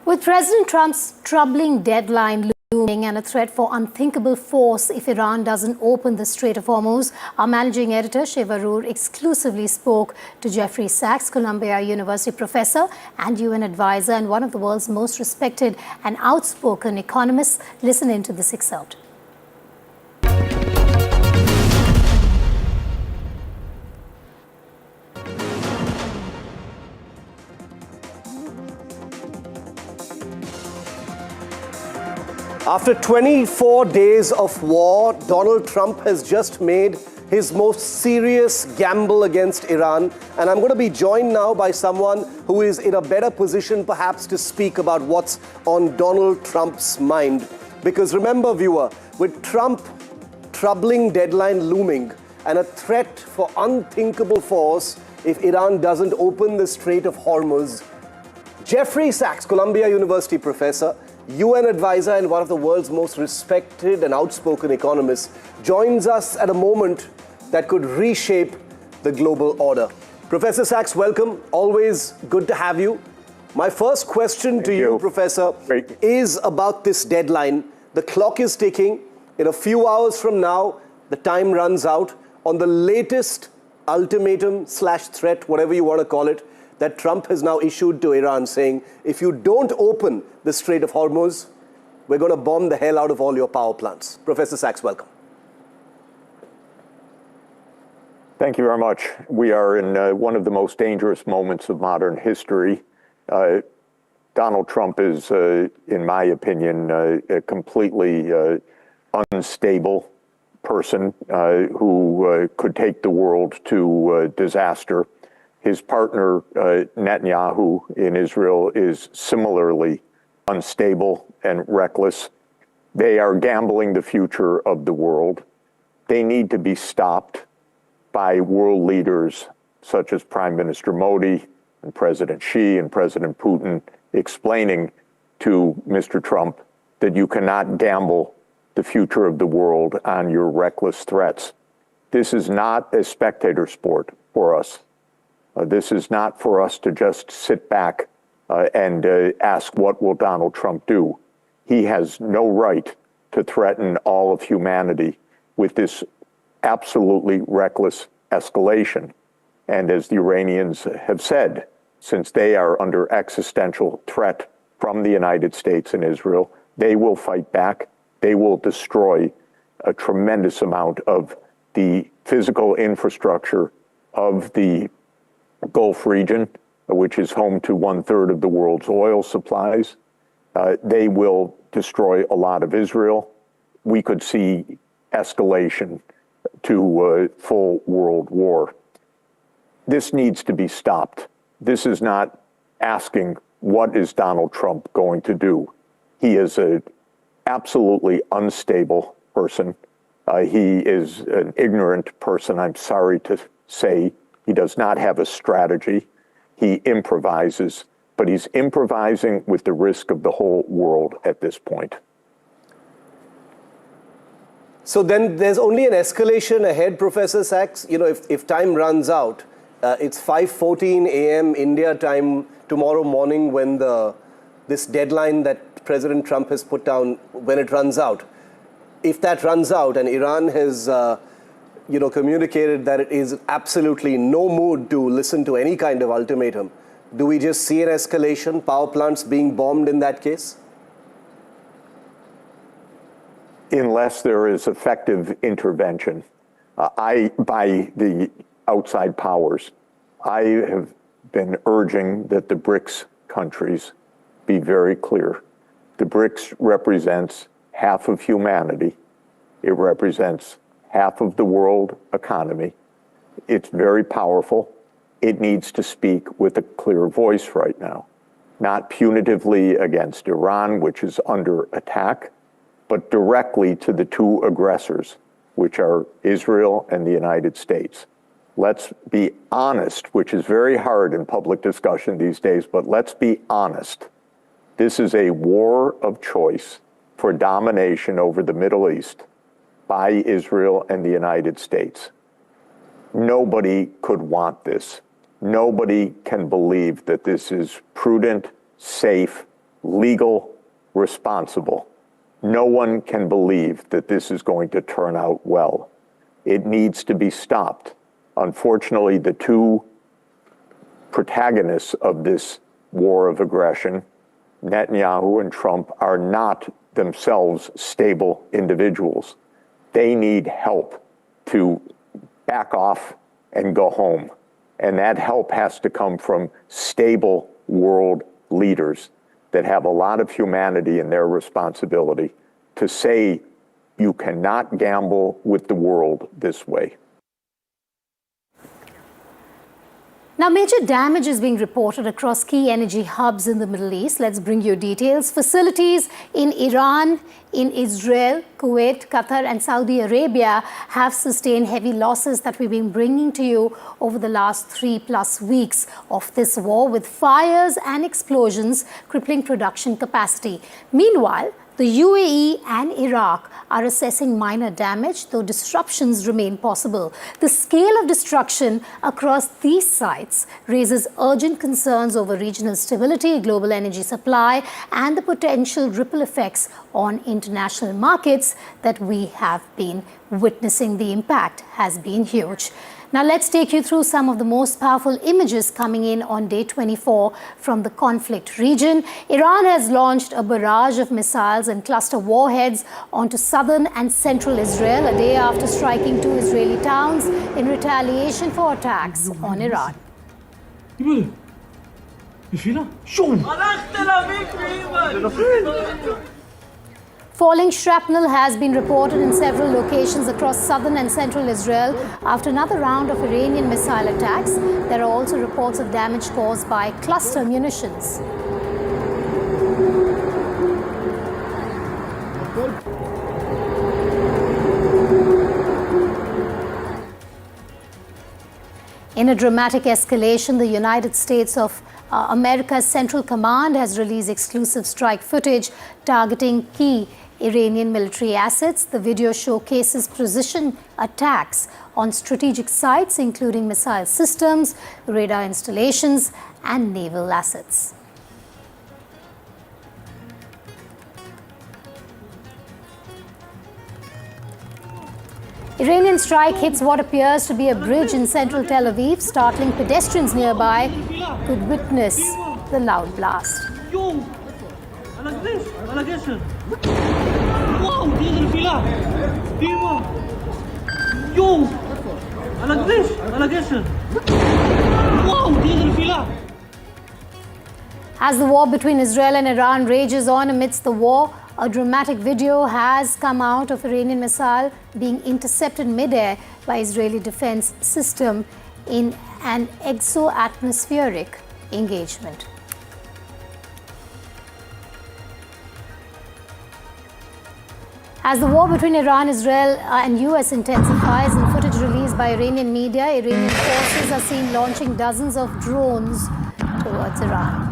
With President Trump's troubling deadline looming and a threat for unthinkable force if Iran doesn't open the Strait of Hormuz, our managing editor, Shiva Roor, exclusively spoke to Jeffrey Sachs, Columbia University professor and UN advisor and one of the world's most respected and outspoken economists. Listen in to this excerpt.
After 24 days of war, Donald Trump has just made his most serious gamble against Iran. And I'm going to be joined now by someone who is in a better position perhaps to speak about what's on Donald Trump's mind. Because remember, viewer, with Trump troubling deadline looming and a threat for unthinkable force if Iran doesn't open the Strait of Hormuz, Jeffrey Sachs, Columbia University professor, UN advisor and one of the world's most respected and outspoken economists, joins us at a moment that could reshape the global order. Professor Sachs, welcome. Always good to have you. My first question to you, Professor, is about this deadline. The clock is ticking. In a few hours from now, the time runs out on the latest ultimatum/threat, whatever you want to call it, that Trump has now issued to Iran, saying, if you don't open the Strait of Hormuz, we're going to bomb the hell out of all your power plants. Professor Sachs, welcome.
Thank you very much. We are in one of the most dangerous moments of modern history. Donald Trump is, in my opinion, a completely unstable person who could take the world to disaster. His partner, Netanyahu, in Israel, is similarly unstable and reckless. They are gambling the future of the world. They need to be stopped by world leaders such as Prime Minister Modi and President Xi and President Putin, explaining to Mr. Trump that you cannot gamble the future of the world on your reckless threats. This is not a spectator sport for us. This is not for us to just sit back and ask, what will Donald Trump do? He has no right to threaten all of humanity with this absolutely reckless escalation. And as the Iranians have said, since they are under existential threat from the United States and Israel, they will fight back. They will destroy a tremendous amount of the physical infrastructure of the Gulf region, which is home to 1/3 of the world's oil supplies. They will destroy a lot of Israel. We could see escalation to full world war. This needs to be stopped. This is not asking, what is Donald Trump going to do? He is an absolutely unstable person. He is an ignorant person, I'm sorry to say. He does not have a strategy. He improvises, but he's improvising with the risk of the whole world at this point.
So then there's only an escalation ahead, Professor Sachs. You know, if time runs out, it's 5:14 a.m. India time tomorrow morning when this deadline that President Trump has put down, when it runs out. If that runs out and Iran has communicated that it is absolutely no mood to listen to any kind of ultimatum. Do we just see an escalation, power plants being bombed in that case?
Unless there is effective intervention by the outside powers. I have been urging that the BRICS countries be very clear. The BRICS represents half of humanity. It represents half of the world economy. It's very powerful. It needs to speak with a clear voice right now, not punitively against Iran, which is under attack, but directly to the two aggressors, which are Israel and the United States. Let's be honest, which is very hard in public discussion these days, but let's be honest. This is a war of choice for domination over the Middle East by Israel and the United States. Nobody could want this. Nobody can believe that this is prudent, safe, legal, responsible. No one can believe that this is going to turn out well. It needs to be stopped. Unfortunately, the two protagonists of this war of aggression, Netanyahu and Trump, are not themselves stable individuals. They need help to back off and go home. And that help has to come from stable world leaders that have a lot of humanity in their responsibility to say you cannot gamble with the world this way.
Now, major damage is being reported across key energy hubs in the Middle East. Let's bring you details. Facilities in Iran, in Israel, Kuwait, Qatar and Saudi Arabia have sustained heavy losses that we've been bringing to you over the last 3+ weeks of this war, with fires and explosions crippling production capacity. Meanwhile, the UAE and Iraq are assessing minor damage, though disruptions remain possible. The scale of destruction across these sites raises urgent concerns over regional stability, global energy supply, and the potential ripple effects on international markets that we have been witnessing. The impact has been huge. Now let's take you through some of the most powerful images coming in on day 24 from the conflict region. Iran has launched a barrage of missiles and cluster warheads onto southern and central Israel a day after striking 2 Israeli towns in retaliation for attacks on Iran. Falling shrapnel has been reported in several locations across southern and central Israel after another round of Iranian missile attacks. There are also reports of damage caused by cluster munitions. In a dramatic escalation, the United States of America's Central Command has released exclusive strike footage targeting key Iranian military assets. The video showcases precision attacks on strategic sites, including missile systems, radar installations, and naval assets. Iranian strike hits what appears to be a bridge in central Tel Aviv. Startling pedestrians nearby could witness the loud blast. As the war between Israel and Iran rages on, amidst the war, a dramatic video has come out of Iranian missile being intercepted mid-air by Israeli defense system in an exo-atmospheric engagement. As the war between Iran, Israel and US intensifies, in footage released by Iranian media, Iranian forces are seen launching dozens of drones towards Iran.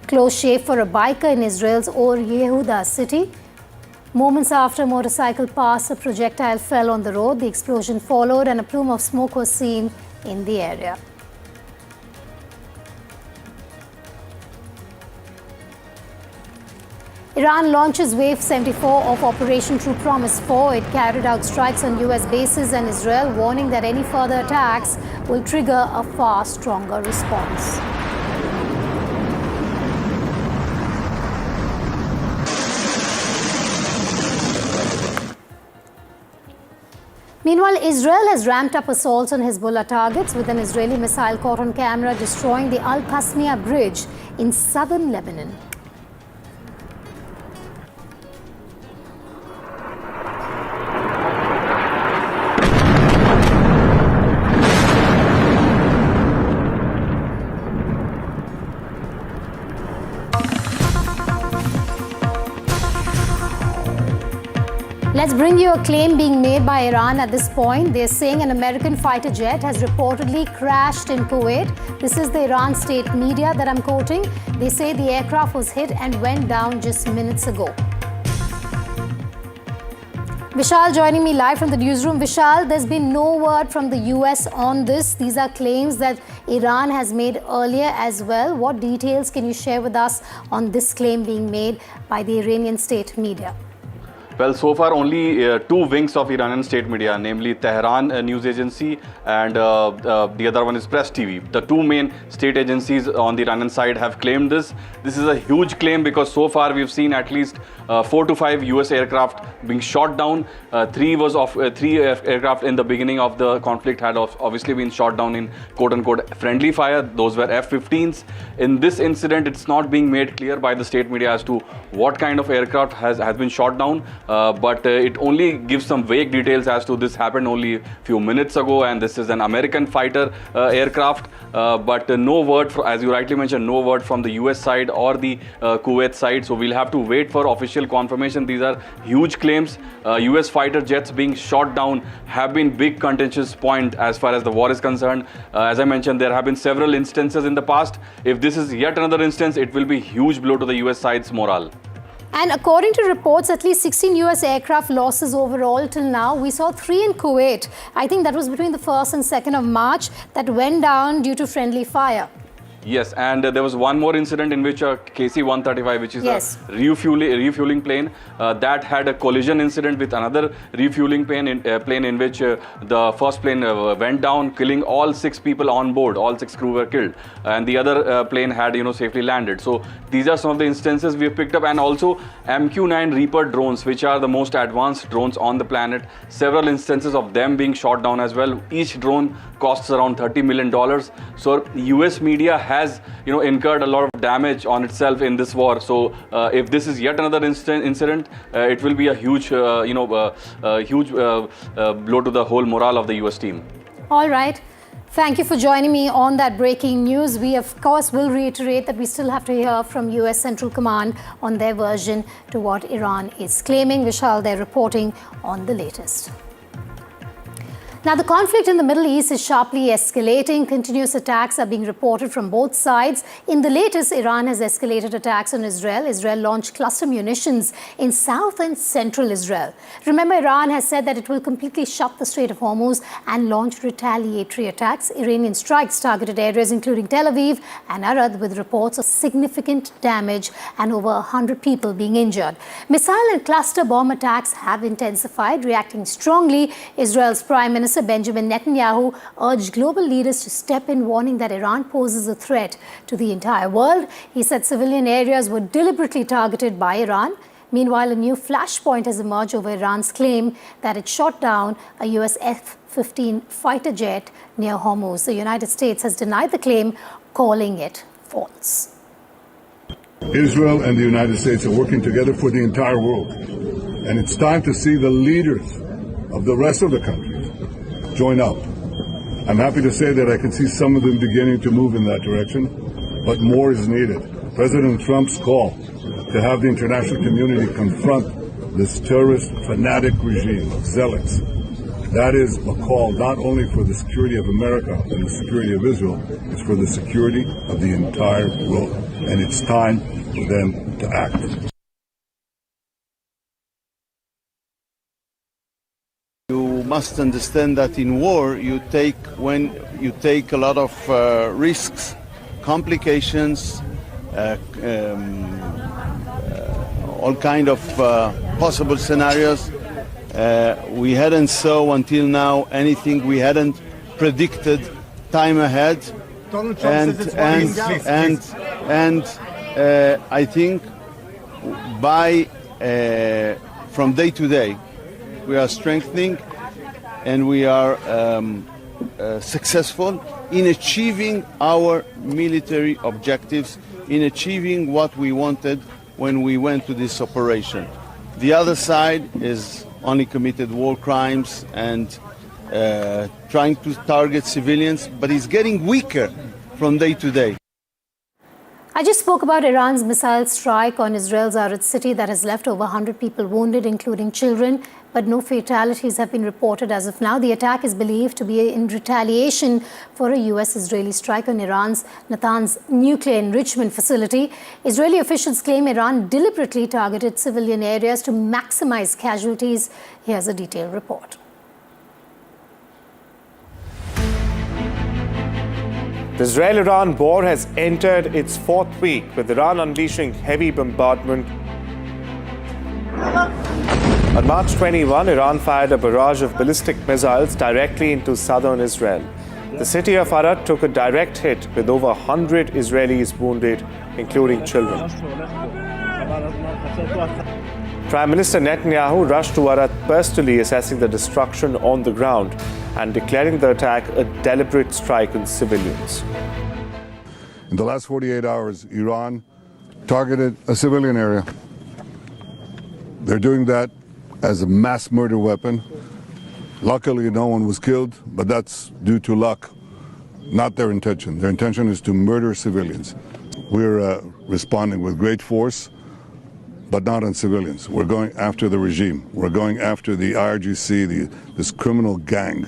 Close shave for a biker in Israel's Or Yehuda city. Moments after a motorcycle passed, a projectile fell on the road. The explosion followed and a plume of smoke was seen in the area. Iran launches Wave 74 of Operation True Promise 4. It carried out strikes on US bases and Israel, warning that any further attacks will trigger a far stronger response. Meanwhile, Israel has ramped up assaults on Hezbollah targets, with an Israeli missile caught on camera destroying the Al-Qasmiya bridge in southern Lebanon. Let's bring you a claim being made by Iran at this point. They're saying an American fighter jet has reportedly crashed in Kuwait. This is the Iran state media that I'm quoting. They say the aircraft was hit and went down just minutes ago. Vishal joining me live from the newsroom. Vishal, there's been no word from the US on this. These are claims that Iran has made earlier as well. What details can you share with us on this claim being made by the Iranian state media?
Well, so far only two wings of Iranian state media, namely Tehran news agency and the other one is Press TV. The two main state agencies on the Iranian side have claimed this. This is a huge claim because so far we've seen at least 4 to 5 US aircraft being shot down. Three aircraft in the beginning of the conflict had obviously been shot down in quote-unquote friendly fire. Those were F-15s. In this incident, it's not being made clear by the state media as to what kind of aircraft has been shot down. But it only gives some vague details as to this happened only a few minutes ago and this is an American fighter aircraft. But no word, as you rightly mentioned, no word from the US side or the Kuwait side. So we'll have to wait for official confirmation. These are huge claims. US fighter jets being shot down have been big contentious point as far as the war is concerned. As I mentioned, there have been several instances in the past. If this is yet another instance, it will be a huge blow to the US side's morale.
And according to reports, at least 16 US aircraft losses overall till now. We saw 3 in Kuwait. I think that was between the 1st and 2nd of March that went down due to friendly fire.
Yes, and there was one more incident in which a KC-135, which is a refueling plane, that had a collision incident with another refueling plane in which the first plane went down, killing all 6 people on board. All 6 crew were killed, and the other plane had safely landed. So these are some of the instances we've picked up, and also MQ-9 Reaper drones, which are the most advanced drones on the planet. Several instances of them being shot down as well. Each drone costs around $30 million. So US media has incurred a lot of damage on itself in this war. So if this is yet another incident, it will be a huge huge blow to the whole morale of the US team.
All right. Thank you for joining me on that breaking news. We, of course, will reiterate that we still have to hear from US Central Command on their version to what Iran is claiming. Vishal, they're reporting on the latest. Now, the conflict in the Middle East is sharply escalating. Continuous attacks are being reported from both sides. In the latest, Iran has escalated attacks on Israel. Israel launched cluster munitions in south and central Israel. Remember, Iran has said that it will completely shut the Strait of Hormuz and launch retaliatory attacks. Iranian strikes targeted areas including Tel Aviv and Arad, with reports of significant damage and over 100 people being injured. Missile and cluster bomb attacks have intensified. Reacting strongly, Israel's Prime Minister Benjamin Netanyahu urged global leaders to step in, warning that Iran poses a threat to the entire world. He said civilian areas were deliberately targeted by Iran. Meanwhile, a new flashpoint has emerged over Iran's claim that it shot down a US F-15 fighter jet near Hormuz. The United States has denied the claim, calling it false.
Israel and the United States are working together for the entire world. And it's time to see the leaders of the rest of the countries join up. I'm happy to say that I can see some of them beginning to move in that direction, but more is needed. President Trump's call to have the international community confront this terrorist fanatic regime of zealots, that is a call not only for the security of America and the security of Israel, it's for the security of the entire world. And it's time for them to act.
You must understand that in war when you take a lot of risks, complications, all kind of possible scenarios. We hadn't saw until now anything we hadn't predicted time ahead.
Donald Trump
and I think from day to day we are strengthening and we are successful in achieving our military objectives, in achieving what we wanted when we went to this operation. The other side is only committed war crimes and trying to target civilians, but it's getting weaker from day to day.
I just spoke about Iran's missile strike on Israel's Arad city that has left over 100 people wounded, including children, but no fatalities have been reported as of now. The attack is believed to be in retaliation for a US-Israeli strike on Iran's Natanz nuclear enrichment facility. Israeli officials claim Iran deliberately targeted civilian areas to maximize casualties. Here's a detailed report.
The Israel-Iran war has entered its fourth week, with Iran unleashing heavy bombardment. On March 21, Iran fired a barrage of ballistic missiles directly into southern Israel. The city of Arad took a direct hit, with over 100 Israelis wounded, including children. Prime Minister Netanyahu rushed to Arad personally, assessing the destruction on the ground and declaring the attack a deliberate strike on civilians.
In the last 48 hours, Iran targeted a civilian area. They're doing that as a mass murder weapon. Luckily, no one was killed, but that's due to luck, not their intention. Their intention is to murder civilians. We're responding with great force, but not on civilians. We're going after the regime. We're going after the IRGC, this criminal gang,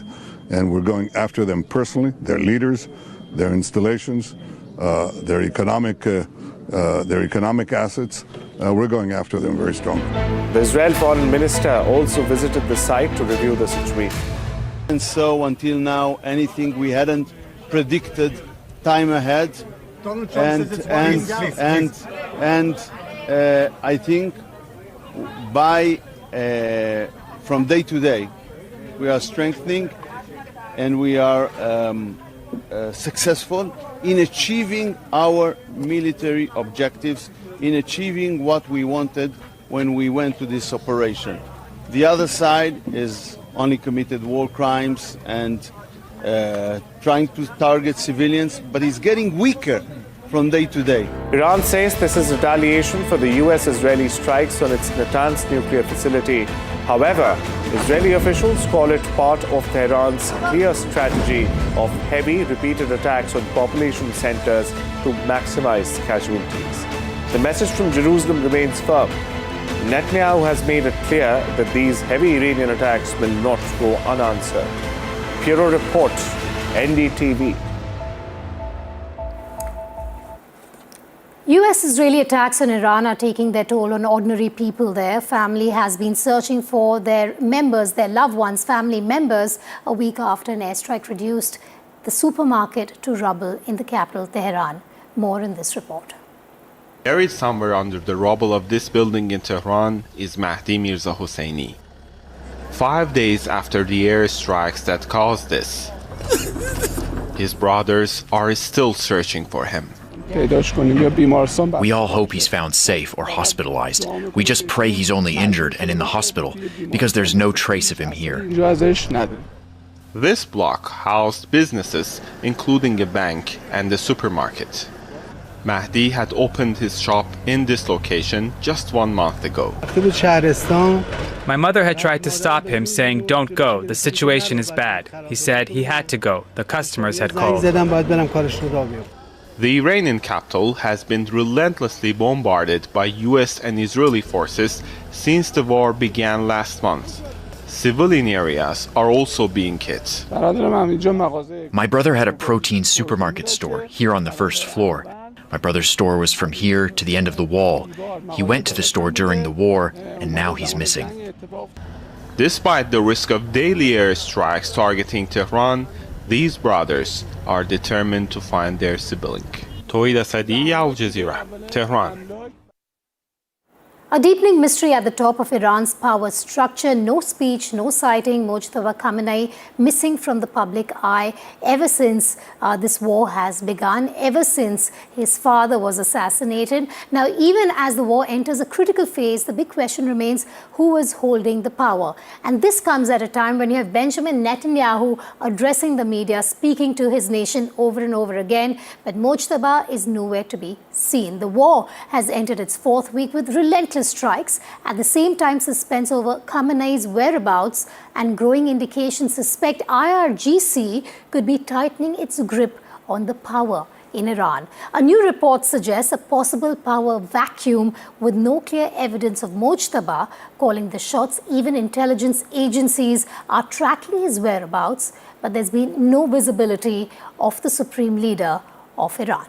and we're going after them personally, their leaders, their installations, their economic assets. We're going after them very strongly.
The Israel Foreign Minister also visited the site to review the situation.
And so until now, anything we hadn't predicted time ahead.
Donald Trump
I think from day to day, we are strengthening and we are successful in achieving our military objectives, in achieving what we wanted when we went to this operation. The other side is only committed war crimes and trying to target civilians, but it's getting weaker from day to day.
Iran says this is retaliation for the US-Israeli strikes on its Natanz nuclear facility. However, Israeli officials call it part of Tehran's clear strategy of heavy, repeated attacks on population centers to maximize casualties. The message from Jerusalem remains firm. Netanyahu has made it clear that these heavy Iranian attacks will not go unanswered. Bureau Report, NDTV.
US-Israeli attacks on Iran are taking their toll on ordinary people there. Family has been searching for their members, their loved ones, family members, a week after an airstrike reduced the supermarket to rubble in the capital, Tehran. More in this report.
Buried somewhere under the rubble of this building in Tehran is Mahdi Mirza Hosseini. 5 days after the airstrikes that caused this, his brothers are still searching for him.
We all hope he's found safe or hospitalized. We just pray he's only injured and in the hospital, because there's no trace of him here.
This block housed businesses, including a bank and a supermarket. Mahdi had opened his shop in this location just 1 month ago.
My mother had tried to stop him, saying, "Don't go, the situation is bad." He said he had to go, the customers had called.
The Iranian capital has been relentlessly bombarded by US and Israeli forces since the war began last month. Civilian areas are also being hit.
My brother had a protein supermarket store here on the first floor. My brother's store was from here to the end of the wall. He went to the store during the war, and now he's missing.
Despite the risk of daily airstrikes targeting Tehran, these brothers are determined to find their sibling. Tohid Asadi, Al Jazeera, Tehran.
A deepening mystery at the top of Iran's power structure. No speech, no sighting. Mojtaba Khamenei missing from the public eye ever since this war has begun, ever since his father was assassinated. Now, even as the war enters a critical phase, the big question remains who is holding the power. And this comes at a time when you have Benjamin Netanyahu addressing the media, speaking to his nation over and over again. But Mojtaba is nowhere to be seen. The war has entered its fourth week with relentless strikes. At the same time, suspense over Khamenei's whereabouts and growing indications suspect IRGC could be tightening its grip on the power in Iran. A new report suggests a possible power vacuum with no clear evidence of Mojtaba calling the shots. Even intelligence agencies are tracking his whereabouts, but there's been no visibility of the supreme leader of Iran.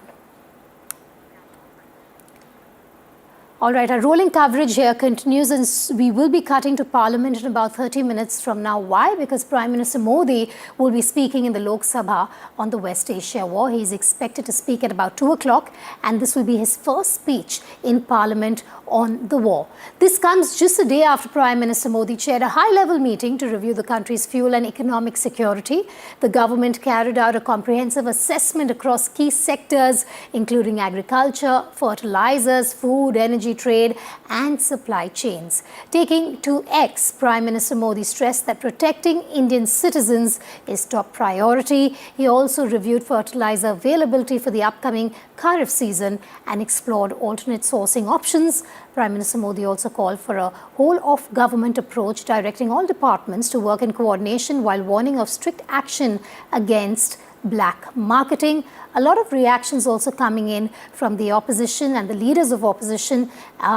All right, our rolling coverage here continues, and we will be cutting to Parliament in about 30 minutes from now. Why? Because Prime Minister Modi will be speaking in the Lok Sabha on the West Asia war. He's expected to speak at about 2 o'clock, and this will be his first speech in Parliament on the war. This comes just a day after Prime Minister Modi chaired a high-level meeting to review the country's fuel and economic security. The government carried out a comprehensive assessment across key sectors, including agriculture, fertilizers, food, energy, trade and supply chains. Taking to X, Prime Minister Modi stressed that protecting Indian citizens is top priority. He also reviewed fertilizer availability for the upcoming Kharif season and explored alternate sourcing options. Prime Minister Modi also called for a whole-of-government approach, directing all departments to work in coordination while warning of strict action against black marketing. A lot of reactions also coming in from the opposition and the leaders of opposition.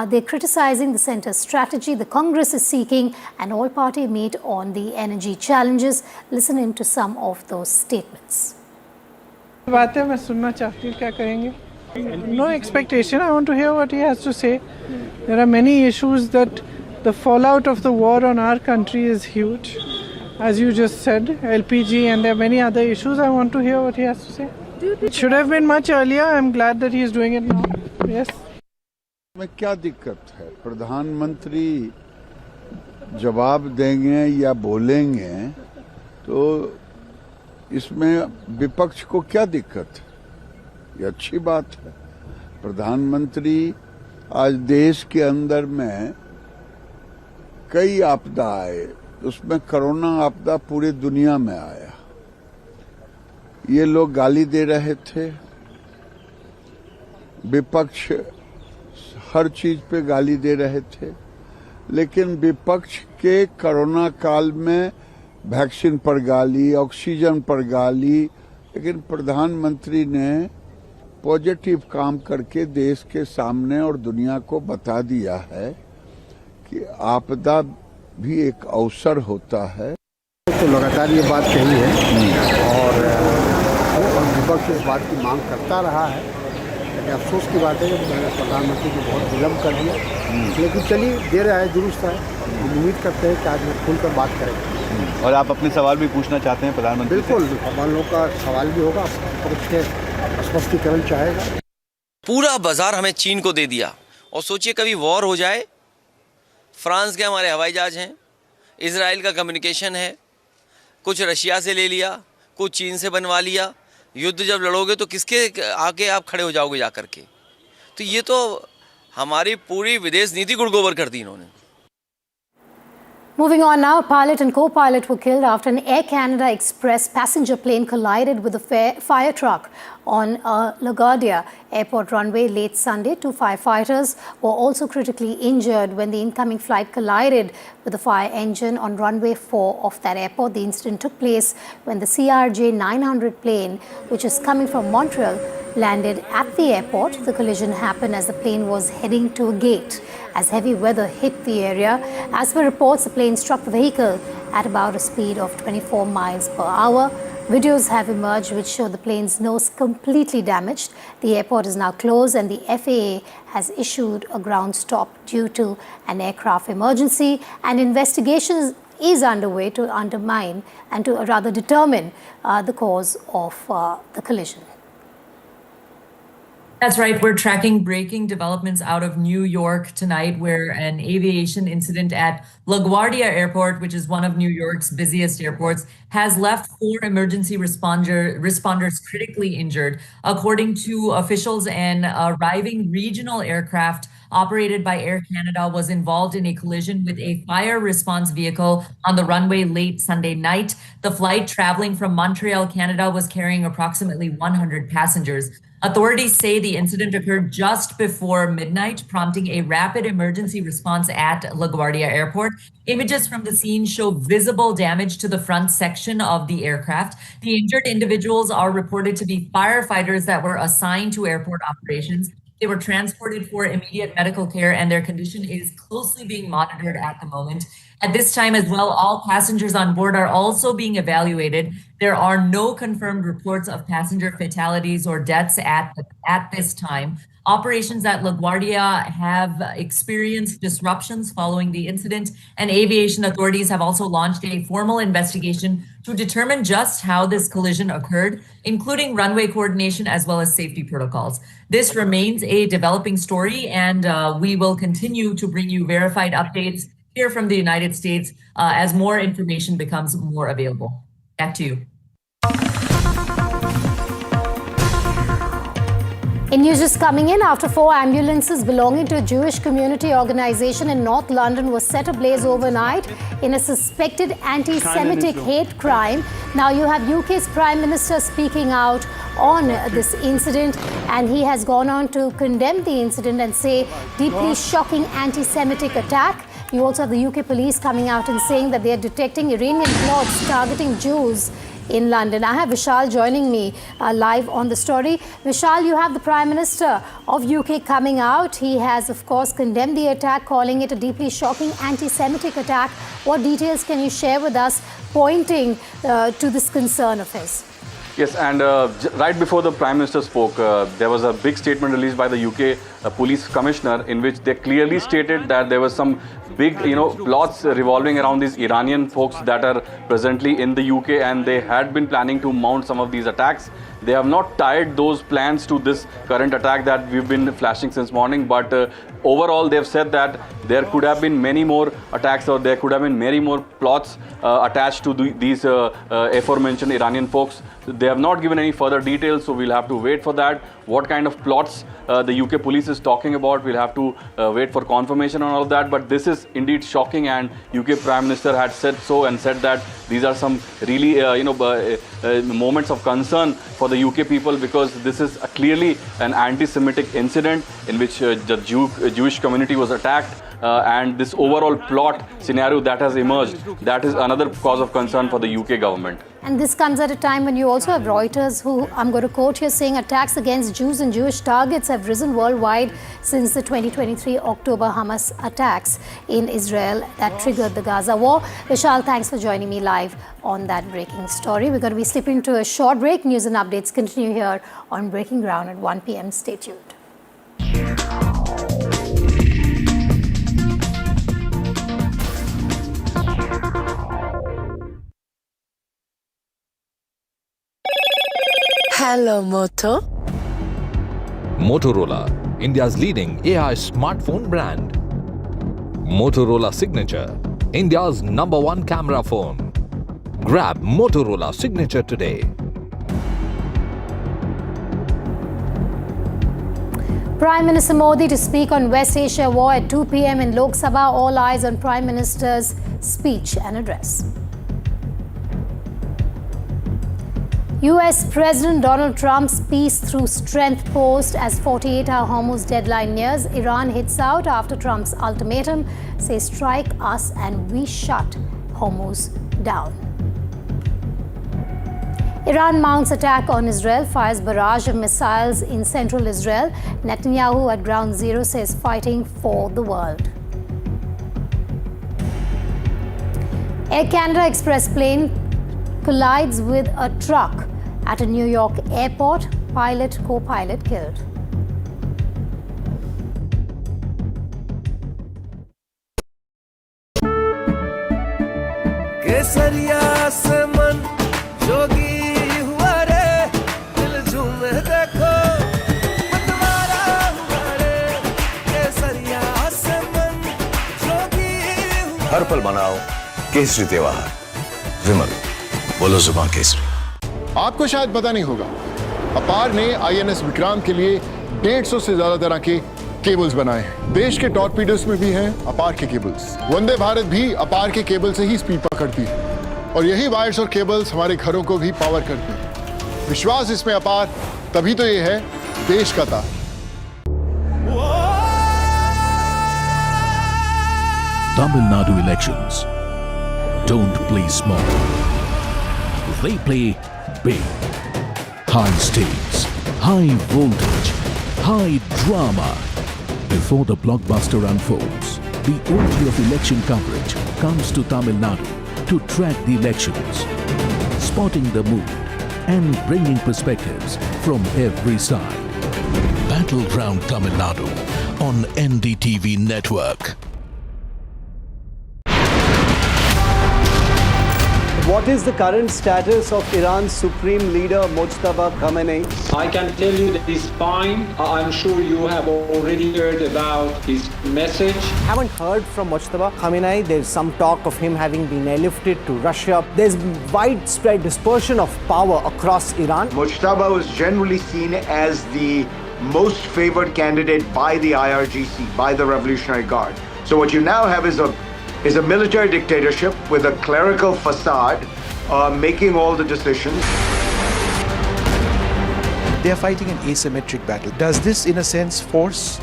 They're criticizing the centre's strategy. The Congress is seeking an all-party meet on the energy challenges. Listen in to some of those statements.
No expectation. I want to hear what he has to say. There are many issues that the fallout of the war on our country is huge. As you just said, LPG, and there are many other issues. I want to hear what he has to say. It should have been much earlier. I'm glad that he is doing it now. Yes.
में क्या दिक्कत है? प्रधानमंत्री जवाब देंगे या बोलेंगे तो इसमें विपक्ष को क्या दिक्कत है? ये अच्छी बात है। प्रधानमंत्री आज देश के अंदर में कई आपदा आए, उसमें कोरोना आपदा पूरी दुनिया में आया। ये लोग गाली दे रहे थे, विपक्ष हर चीज पे गाली दे रहे थे, लेकिन विपक्ष के कोरोना काल में वैक्सीन पर गाली, ऑक्सीजन पर गाली, लेकिन प्रधानमंत्री ने पॉजिटिव काम करके देश के सामने और दुनिया को बता दिया है कि आपदा भी एक अवसर होता है।
तो लगातार ये बात कही है और विपक्ष इस बात की मांग करता रहा है, लेकिन अफसोस की बात है कि प्रधानमंत्री को बहुत विलम्ब कर दिया। लेकिन चलिए, देर आए दुरुस्त है। हम उम्मीद करते हैं कि आज वो खुलकर बात करेंगे।
और आप अपने सवाल भी पूछना चाहते हैं प्रधानमंत्री?
बिल्कुल, हम लोग का सवाल भी होगा, स्पष्टीकरण चाहेगा।
पूरा बाजार हमें चीन को दे दिया, और सोचिए कभी वॉर हो जाए, फ्रांस के हमारे हवाई जहाज हैं, इजराइल का कम्युनिकेशन है, कुछ रशिया से ले लिया, कुछ चीन से बनवा लिया। युद्ध जब लड़ोगे तो किसके आके आप खड़े हो जाओगे जा करके? तो ये तो हमारी पूरी विदेश नीति गुड़गोबर कर दी इन्होंने।
Moving on now, a pilot and co-pilot were killed after an Air Canada Express passenger plane collided with a fire truck on LaGuardia airport runway late Sunday. 2 firefighters were also critically injured when the incoming flight collided with the fire engine on runway 4 of that airport. The incident took place when the CRJ 900 plane, which is coming from Montreal, landed at the airport. The collision happened as the plane was heading to a gate as heavy weather hit the area. As per reports, the plane struck the vehicle at about a speed of 24 miles per hour. Videos have emerged which show the plane's nose completely damaged. The airport is now closed and the FAA has issued a ground stop due to an aircraft emergency. An investigation is underway to determine the cause of the collision.
That's right. We're tracking breaking developments out of New York tonight, where an aviation incident at LaGuardia Airport, which is one of New York's busiest airports, has left 4 emergency responders critically injured. According to officials, an arriving regional aircraft operated by Air Canada was involved in a collision with a fire response vehicle on the runway late Sunday night. The flight traveling from Montreal, Canada, was carrying approximately 100 passengers. Authorities say the incident occurred just before midnight, prompting a rapid emergency response at LaGuardia Airport. Images from the scene show visible damage to the front section of the aircraft. The injured individuals are reported to be firefighters that were assigned to airport operations. They were transported for immediate medical care, and their condition is closely being monitored at the moment. At this time as well, all passengers on board are also being evaluated. There are no confirmed reports of passenger fatalities or deaths at this time. Operations at LaGuardia have experienced disruptions following the incident, and aviation authorities have also launched a formal investigation to determine just how this collision occurred, including runway coordination as well as safety protocols. This remains a developing story, and we will continue to bring you verified updates here from the United States as more information becomes more available. Back to you.
In news just coming in, after 4 ambulances belonging to a Jewish community organization in North London were set ablaze overnight in a suspected anti-Semitic hate crime. Now you have UK's Prime Minister speaking out on this incident, and he has gone on to condemn the incident and say deeply shocking anti-Semitic attack. You also have the UK police coming out and saying that they are detecting Iranian plots targeting Jews in London. I have Vishal joining me live on the story. Vishal, you have the Prime Minister of UK coming out. He has, of course, condemned the attack, calling it a deeply shocking anti-Semitic attack. What details can you share with us pointing to this concern of his?
Yes, and right before the Prime Minister spoke, there was a big statement released by the UK Police Commissioner in which they clearly stated that there was some big, plots revolving around these Iranian folks that are presently in the UK, and they had been planning to mount some of these attacks. They have not tied those plans to this current attack that we've been flashing since morning, but overall they've said that there could have been many more attacks, or there could have been many more plots attached to these aforementioned Iranian folks. They have not given any further details, so we'll have to wait for that. What kind of plots the UK police is talking about, we'll have to wait for confirmation on all of that. But this is indeed shocking, and UK Prime Minister had said so and said that these are some really moments of concern for the UK people, because this is clearly an anti-Semitic incident in which the Jewish community was attacked. And this overall plot scenario that has emerged, that is another cause of concern for the UK government.
And this comes at a time when you also have Reuters, who I'm going to quote here, saying attacks against Jews and Jewish targets have risen worldwide since the 2023 October Hamas attacks in Israel that triggered the Gaza war. Vishal, thanks for joining me live on that breaking story. We're going to be slipping to a short break. News and updates continue here on Breaking Ground at 1 p.m. Stay tuned.
Hello, Moto.
Motorola, India's leading AI smartphone brand. Motorola Signature, India's #1 camera phone. Grab Motorola Signature today.
Prime Minister Modi to speak on West Asia war at 2 p.m. in Lok Sabha. All eyes on Prime Minister's speech and address. US President Donald Trump's peace through strength post as 48-hour Hormuz deadline nears. Iran hits out after Trump's ultimatum, says strike us and we shut Hormuz down. Iran mounts attack on Israel, fires barrage of missiles in central Israel. Netanyahu at ground zero says fighting for the world. Air Canada Express plane collides with a truck at a New York airport. Pilot, co-pilot killed.
हर पल मनाओ केसरी त्योहार। विमल, बोलो जुबान केसरी।
आपको शायद पता नहीं होगा, अपार ने INS विक्रांत के लिए 150 से ज्यादा तरह के केबल्स बनाए हैं। देश के टॉर्पीडोस में भी हैं अपार के केबल्स। वंदे भारत भी अपार के केबल से ही स्पीड पकड़ती है और यही वायर्स और केबल्स हमारे घरों को भी पावर करते हैं। विश्वास इसमें अपार, तभी तो ये है देश का ताज।
Tamil Nadu elections don't play small. They play big. High stakes, high voltage, high drama. Before the blockbuster unfolds, the OG of election coverage comes to Tamil Nadu to track the elections, spotting the mood and bringing perspectives from every side. Battleground Tamil Nadu on NDTV network.
What is the current status of Iran's supreme leader Mojtaba Khamenei?
I can tell you that he's fine. I'm sure you have already heard about his message.
Haven't heard from Mojtaba Khamenei. There's some talk of him having been airlifted to Russia. There's widespread dispersion of power across Iran.
Mojtaba was generally seen as the most favored candidate by the IRGC, by the Revolutionary Guard. So what you now have is a military dictatorship with a clerical facade making all the decisions.
They are fighting an asymmetric battle. Does this, in a sense, force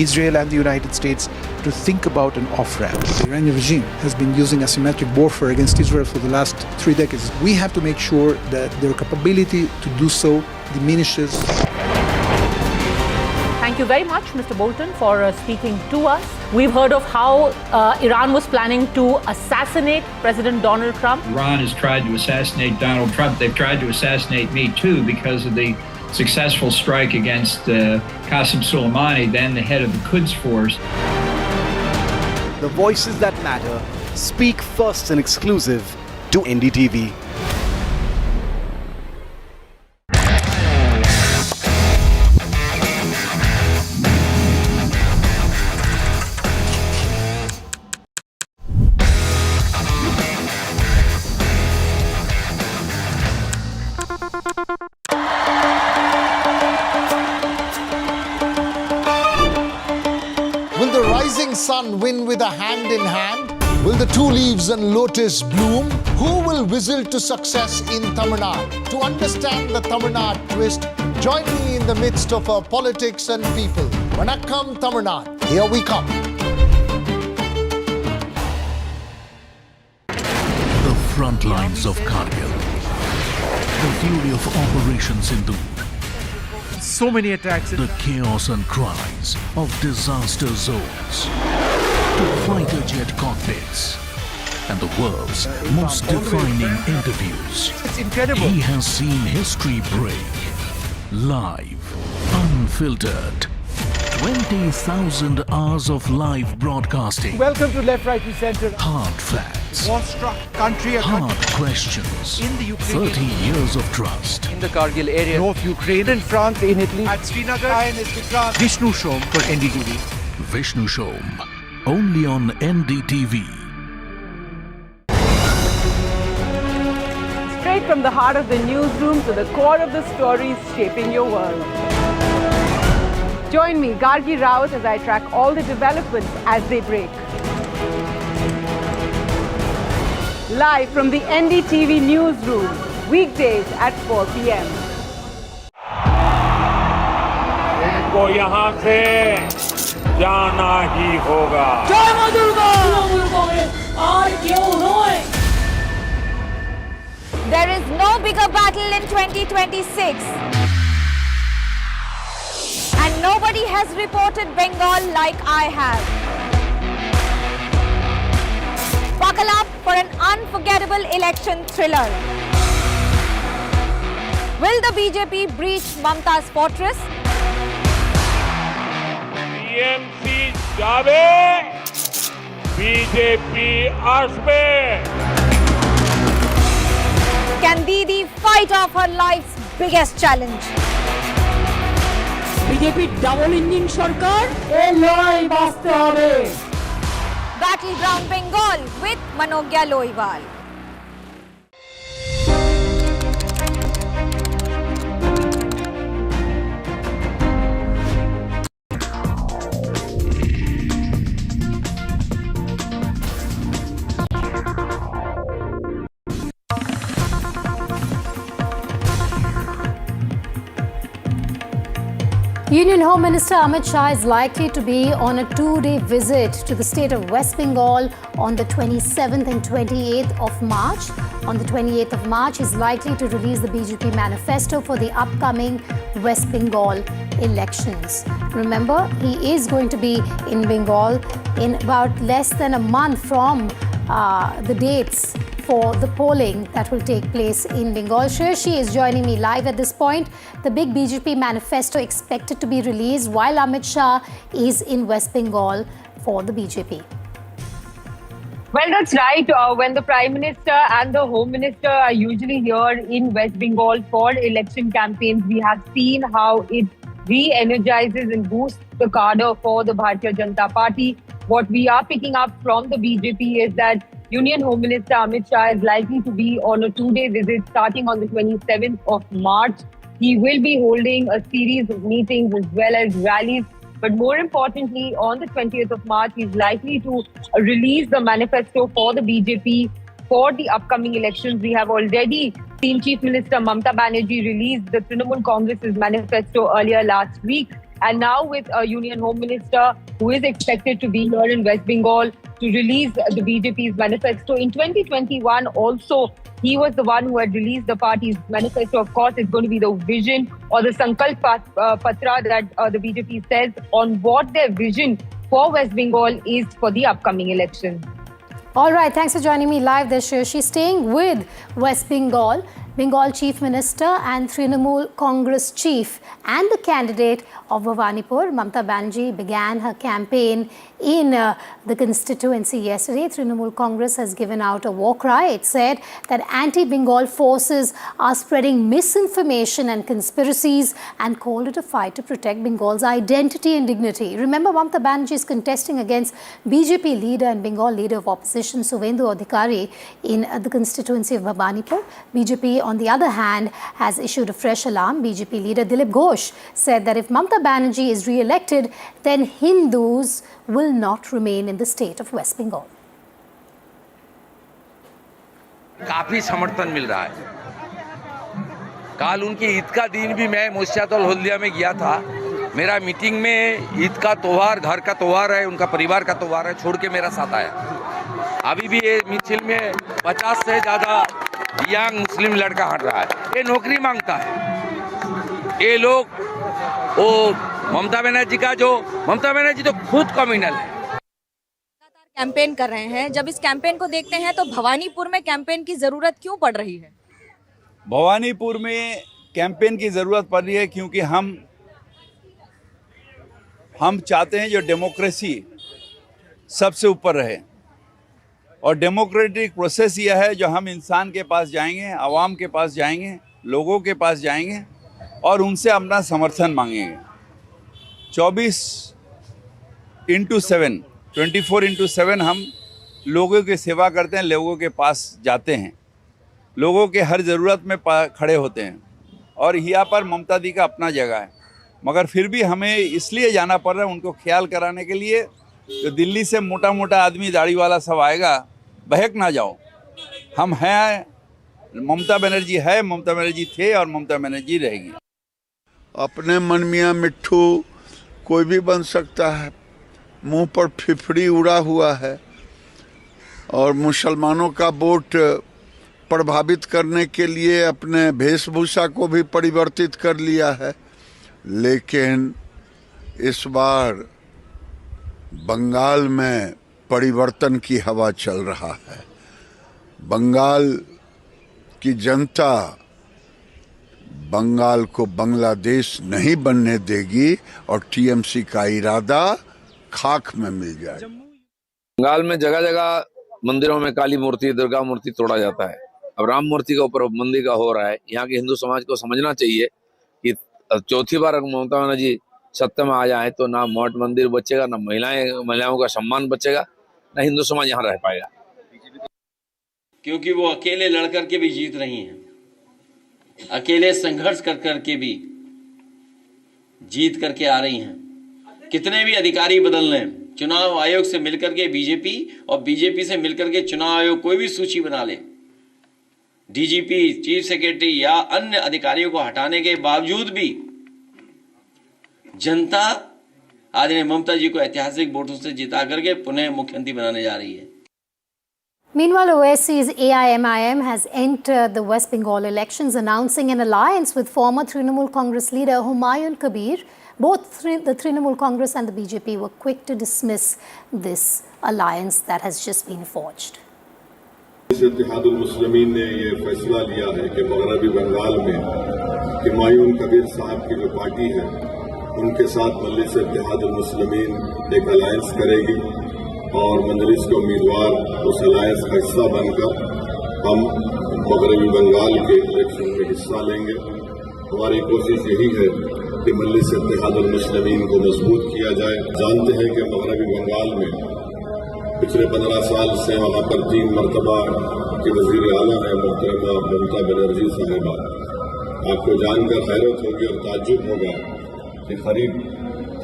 Israel and the United States to think about an off-ramp?
The Iranian regime has been using asymmetric warfare against Israel for the last 3 decades. We have to make sure that their capability to do so diminishes.
Thank you very much, Mr. Bolton, for speaking to us. We've heard of how Iran was planning to assassinate President Donald Trump.
Iran has tried to assassinate Donald Trump. They've tried to assassinate me too because of the successful strike against Qasem Soleimani, then the head of the Quds Force.
The voices that matter speak first and exclusive to NDTV.
Sun win with a hand in hand? Will the two leaves and lotus bloom? Who will whistle to success in Tamil Nadu? To understand the Tamil Nadu twist, join me in the midst of our politics and people. Vanakkam Tamil Nadu, here we come.
The front lines of Kargil. The fury of Operation Sindhu.
So many attacks.
The chaos and cries of disaster zones. To fighter jet cockpits. And the world's most defining interviews.
It's incredible.
He has seen history break. Live. Unfiltered. 20,000 hours of live broadcasting.
Welcome to Left, Right and Center.
Hard facts.
War-struck country.
Hard questions.
In the Ukraine.
30 years of trust.
In the Kargil area. North Ukraine. In France. In Italy. At Srinagar. INS Vikrant. Vishnu Shom for NDTV.
Vishnu Shom. Only on NDTV.
Straight from the heart of the newsroom to the core of the stories shaping your world. Join me, Gargi Raut, as I track all the developments as they break. Live from the NDTV newsroom, weekdays at 4 p.m.
इनको यहाँ से जाना ही होगा।
जय मां Durga!
There is no bigger battle in 2026. And nobody has reported Bengal like I have. Buckle up for an unforgettable election thriller. Will the BJP breach Mamta's fortress?
TMC जावे, BJP आसमे.
Can Didi fight off her life's biggest challenge?
BJP double engine সরকার এই লড়াই বাঁচতে হবে
Battleground Bengal with Manogya Loiwal.
Union Home Minister Amit Shah is likely to be on a two-day visit to the state of West Bengal on the 27th and 28th of March. On the 28th of March, he's likely to release the BJP manifesto for the upcoming West Bengal elections. Remember, he is going to be in Bengal in about less than a month from the dates for the polling that will take place in Bengal. She is joining me live at this point. The big BJP manifesto expected to be released while Amit Shah is in West Bengal for the BJP.
Well, that's right. When the Prime Minister and the Home Minister are usually here in West Bengal for election campaigns, we have seen how it re-energizes and boosts the cadre for the Bharatiya Janata Party. What we are picking up from the BJP is that Union Home Minister Amit Shah is likely to be on a two-day visit starting on the 27th of March. He will be holding a series of meetings as well as rallies. But more importantly, on the 20th of March, he's likely to release the manifesto for the BJP for the upcoming elections. We have already seen Chief Minister Mamata Banerjee release the Trinamool Congress's manifesto earlier last week. And now with a Union Home Minister who is expected to be here in West Bengal to release the BJP's manifesto. In 2021 also, he was the one who had released the party's manifesto. Of course, it's going to be the vision or the Sankalp Patra that the BJP says on what their vision for West Bengal is for the upcoming election.
All right, thanks for joining me live this year. She's staying with West Bengal. Bengal Chief Minister and Trinamool Congress Chief and the candidate of Bhawanipur, Mamata Banerjee, began her campaign in the constituency yesterday. Trinamool Congress has given out a war cry. It said that anti-Bengal forces are spreading misinformation and conspiracies and called it a fight to protect Bengal's identity and dignity. Remember, Mamata Banerjee is contesting against BJP leader and Bengal leader of opposition Suvendu Adhikari in the constituency of Bhawanipur. BJP, on the other hand, has issued a fresh alarm. BJP leader Dilip Ghosh said that if Mamata Banerjee is re-elected, then Hindus will not remain in the state of West Bengal.
काफी समर्थन मिल रहा है। कल उनकी ईद का दिन भी मैं मुर्शिदाबाद हल्दिया में गया था। मेरा मीटिंग में ईद का त्योहार, घर का त्योहार है, उनका परिवार का त्योहार है, छोड़ के मेरा साथ आया। अभी भी ये मिছিল में 50 से ज़्यादा यंग मुस्लिम लड़का हट रहा है। ये नौकरी मांगता है। ये लोग वो ममता बनर्जी का जो ममता बनर्जी तो खुद कम्युनल है।
कैंपेन कर रहे हैं, जब इस कैंपेन को देखते हैं तो भवानीपुर में कैंपेन की जरूरत क्यों पड़ रही है?
भवानीपुर में कैंपेन की जरूरत पड़ रही है क्योंकि हम चाहते हैं जो डेमोक्रेसी सबसे ऊपर रहे और डेमोक्रेटिक प्रोसेस यह है जो हम इंसान के पास जाएंगे, आवाम के पास जाएंगे, लोगों के पास जाएंगे और उनसे अपना समर्थन मांगेंगे। 24/7 हम लोगों की सेवा करते हैं, लोगों के पास जाते हैं, लोगों के हर ज़रूरत में खड़े होते हैं और यहाँ पर ममता दी का अपना जगह है। मगर फिर भी हमें इसलिए जाना पड़ रहा है उनको ख्याल कराने के लिए। तो दिल्ली से मोटा मोटा आदमी दाढ़ी वाला सब आएगा, बहक ना जाओ। हम हैं, ममता बनर्जी है, ममता बनर्जी थे और ममता बनर्जी रहेगी।
अपने मन मियाँ मिट्ठू कोई भी बन सकता है, मुंह पर फिफड़ी उड़ा हुआ है और मुसलमानों का वोट प्रभावित करने के लिए अपने वेशभूषा को भी परिवर्तित कर लिया है। लेकिन इस बार बंगाल में परिवर्तन की हवा चल रहा है। बंगाल की जनता बंगाल को बांग्लादेश नहीं बनने देगी और टीएमसी का इरादा खाक में मिल जाए।
बंगाल में जगह जगह मंदिरों में काली मूर्ति, दुर्गा मूर्ति तोड़ा जाता है। अब राम मूर्ति के ऊपर मंदिर का हो रहा है। यहाँ के हिंदू समाज को समझना चाहिए कि चौथी बार ममता बनर्जी सत्ता में आ जाए तो ना मठ मंदिर बचेगा, ना महिलाओं का सम्मान बचेगा। न हिंदू समाज यहाँ रह पाएगा।
क्योंकि वो अकेले लड़ करके भी जीत रही हैं, अकेले संघर्ष कर करके भी जीत करके आ रही हैं। कितने भी अधिकारी बदल लें, चुनाव आयोग से मिलकर के बीजेपी और बीजेपी से मिलकर के चुनाव आयोग कोई भी सूची बना ले, डीजीपी, चीफ सेक्रेटरी या अन्य अधिकारियों को हटाने के बावजूद भी जनता आदरणीय ममता जी को ऐतिहासिक वोटों से जिता करके पुनः मुख्यमंत्री बनाने जा रही है।
Meanwhile, OSC's AIMIM has entered the West Bengal elections, announcing an alliance with former Trinamool Congress leader Humayun Kabir. Both the Trinamool Congress and the BJP were quick to dismiss this alliance that has just been forged.
Ittehadul Muslimeen ने ये फैसला लिया है कि मगरबी बंगाल में हुमायूं कबीर साहब की जो पार्टी है उनके साथ मजलिस इत्तेहादुल मुस्लिमीन एक अलायंस करेगी और मजलिस के उम्मीदवार उस अलायंस का हिस्सा बनकर हम मगरबी बंगाल के इलेक्शन में हिस्सा लेंगे। हमारी कोशिश यही है कि मजलिस इत्तेहादुल मुस्लिमीन को मजबूत किया जाए। जानते हैं कि मगरबी बंगाल में पिछले 15 साल से वहां पर 3 मरतबा की वजीर आला है मोहतरमा ममता बनर्जी साहिबा। आपको जानकर हैरत होगी और ताज्जुब होगा कि करीब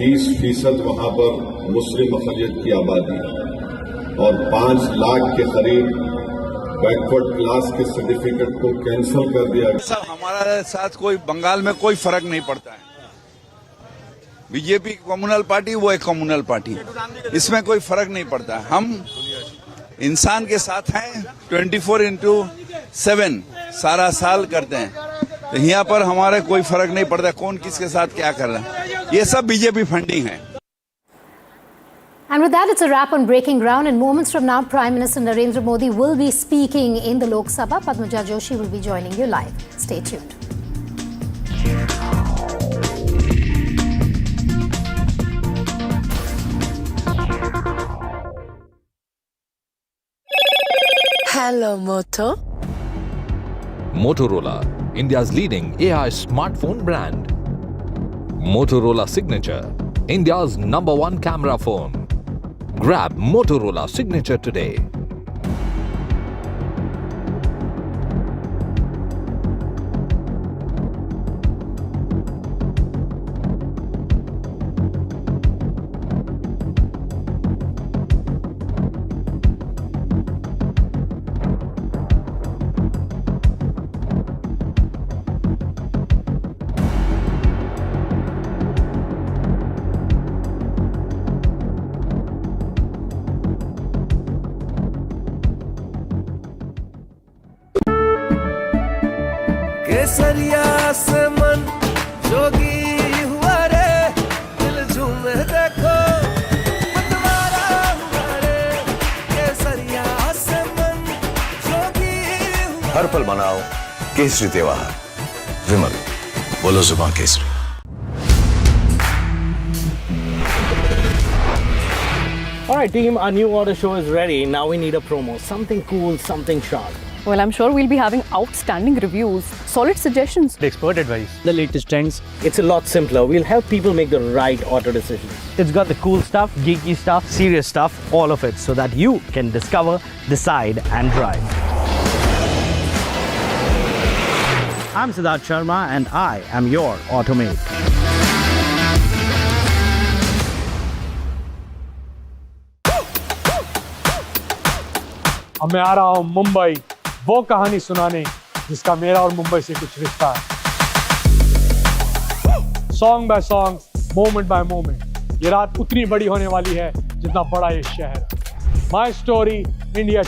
30% वहां पर मुस्लिम अक़लियत की आबादी है और 5 लाख के करीब बैकवर्ड क्लास के सर्टिफिकेट को कैंसिल कर दिया।
सब हमारे साथ कोई बंगाल में कोई फर्क नहीं पड़ता है। बीजेपी कम्युनल पार्टी, वो एक कम्युनल पार्टी, इसमें कोई फर्क नहीं पड़ता। हम इंसान के साथ हैं, 24/7 सारा साल करते हैं। तो यहाँ पर हमारे कोई फर्क नहीं पड़ता कौन किसके साथ क्या कर रहा है। ये सब बीजेपी फंडिंग है।
And with that, it's a wrap on Breaking Ground. In moments from now, Prime Minister Narendra Modi will be speaking in the Lok Sabha. Padmaja Joshi will be joining you live. Stay tuned.
Hello, Moto.
Motorola, India's leading AI smartphone brand. Motorola Signature, India's #1 camera phone. Grab Motorola Signature today.
केसरिया से मन जोगी हुआ रे, दिल झूमे देखो मतवारा हुआ रे। केसरिया से मन जोगी हुआ।
हर पल मनाओ केसरी त्योहार। विमल, बोलो जुबान Kesari.
Alright team, our new order show is ready. Now we need a promo. Something cool, something sharp.
Well, I'm sure we'll be having outstanding reviews, solid suggestions,
Expert advice, the latest trends. It's a lot simpler. We'll help people make the right auto decisions. It's got the cool stuff, geeky stuff, serious stuff, all of it, so that you can discover, decide and drive. I'm Siddharth Sharma and I am your Automate.
अब मैं आ रहा हूं मुंबई, वो कहानी सुनाने जिसका मेरा और मुंबई से कुछ रिश्ता है। Song by song, moment bye moment, ये रात उतनी बड़ी होने वाली है जितना बड़ा ये शहर है। My story India.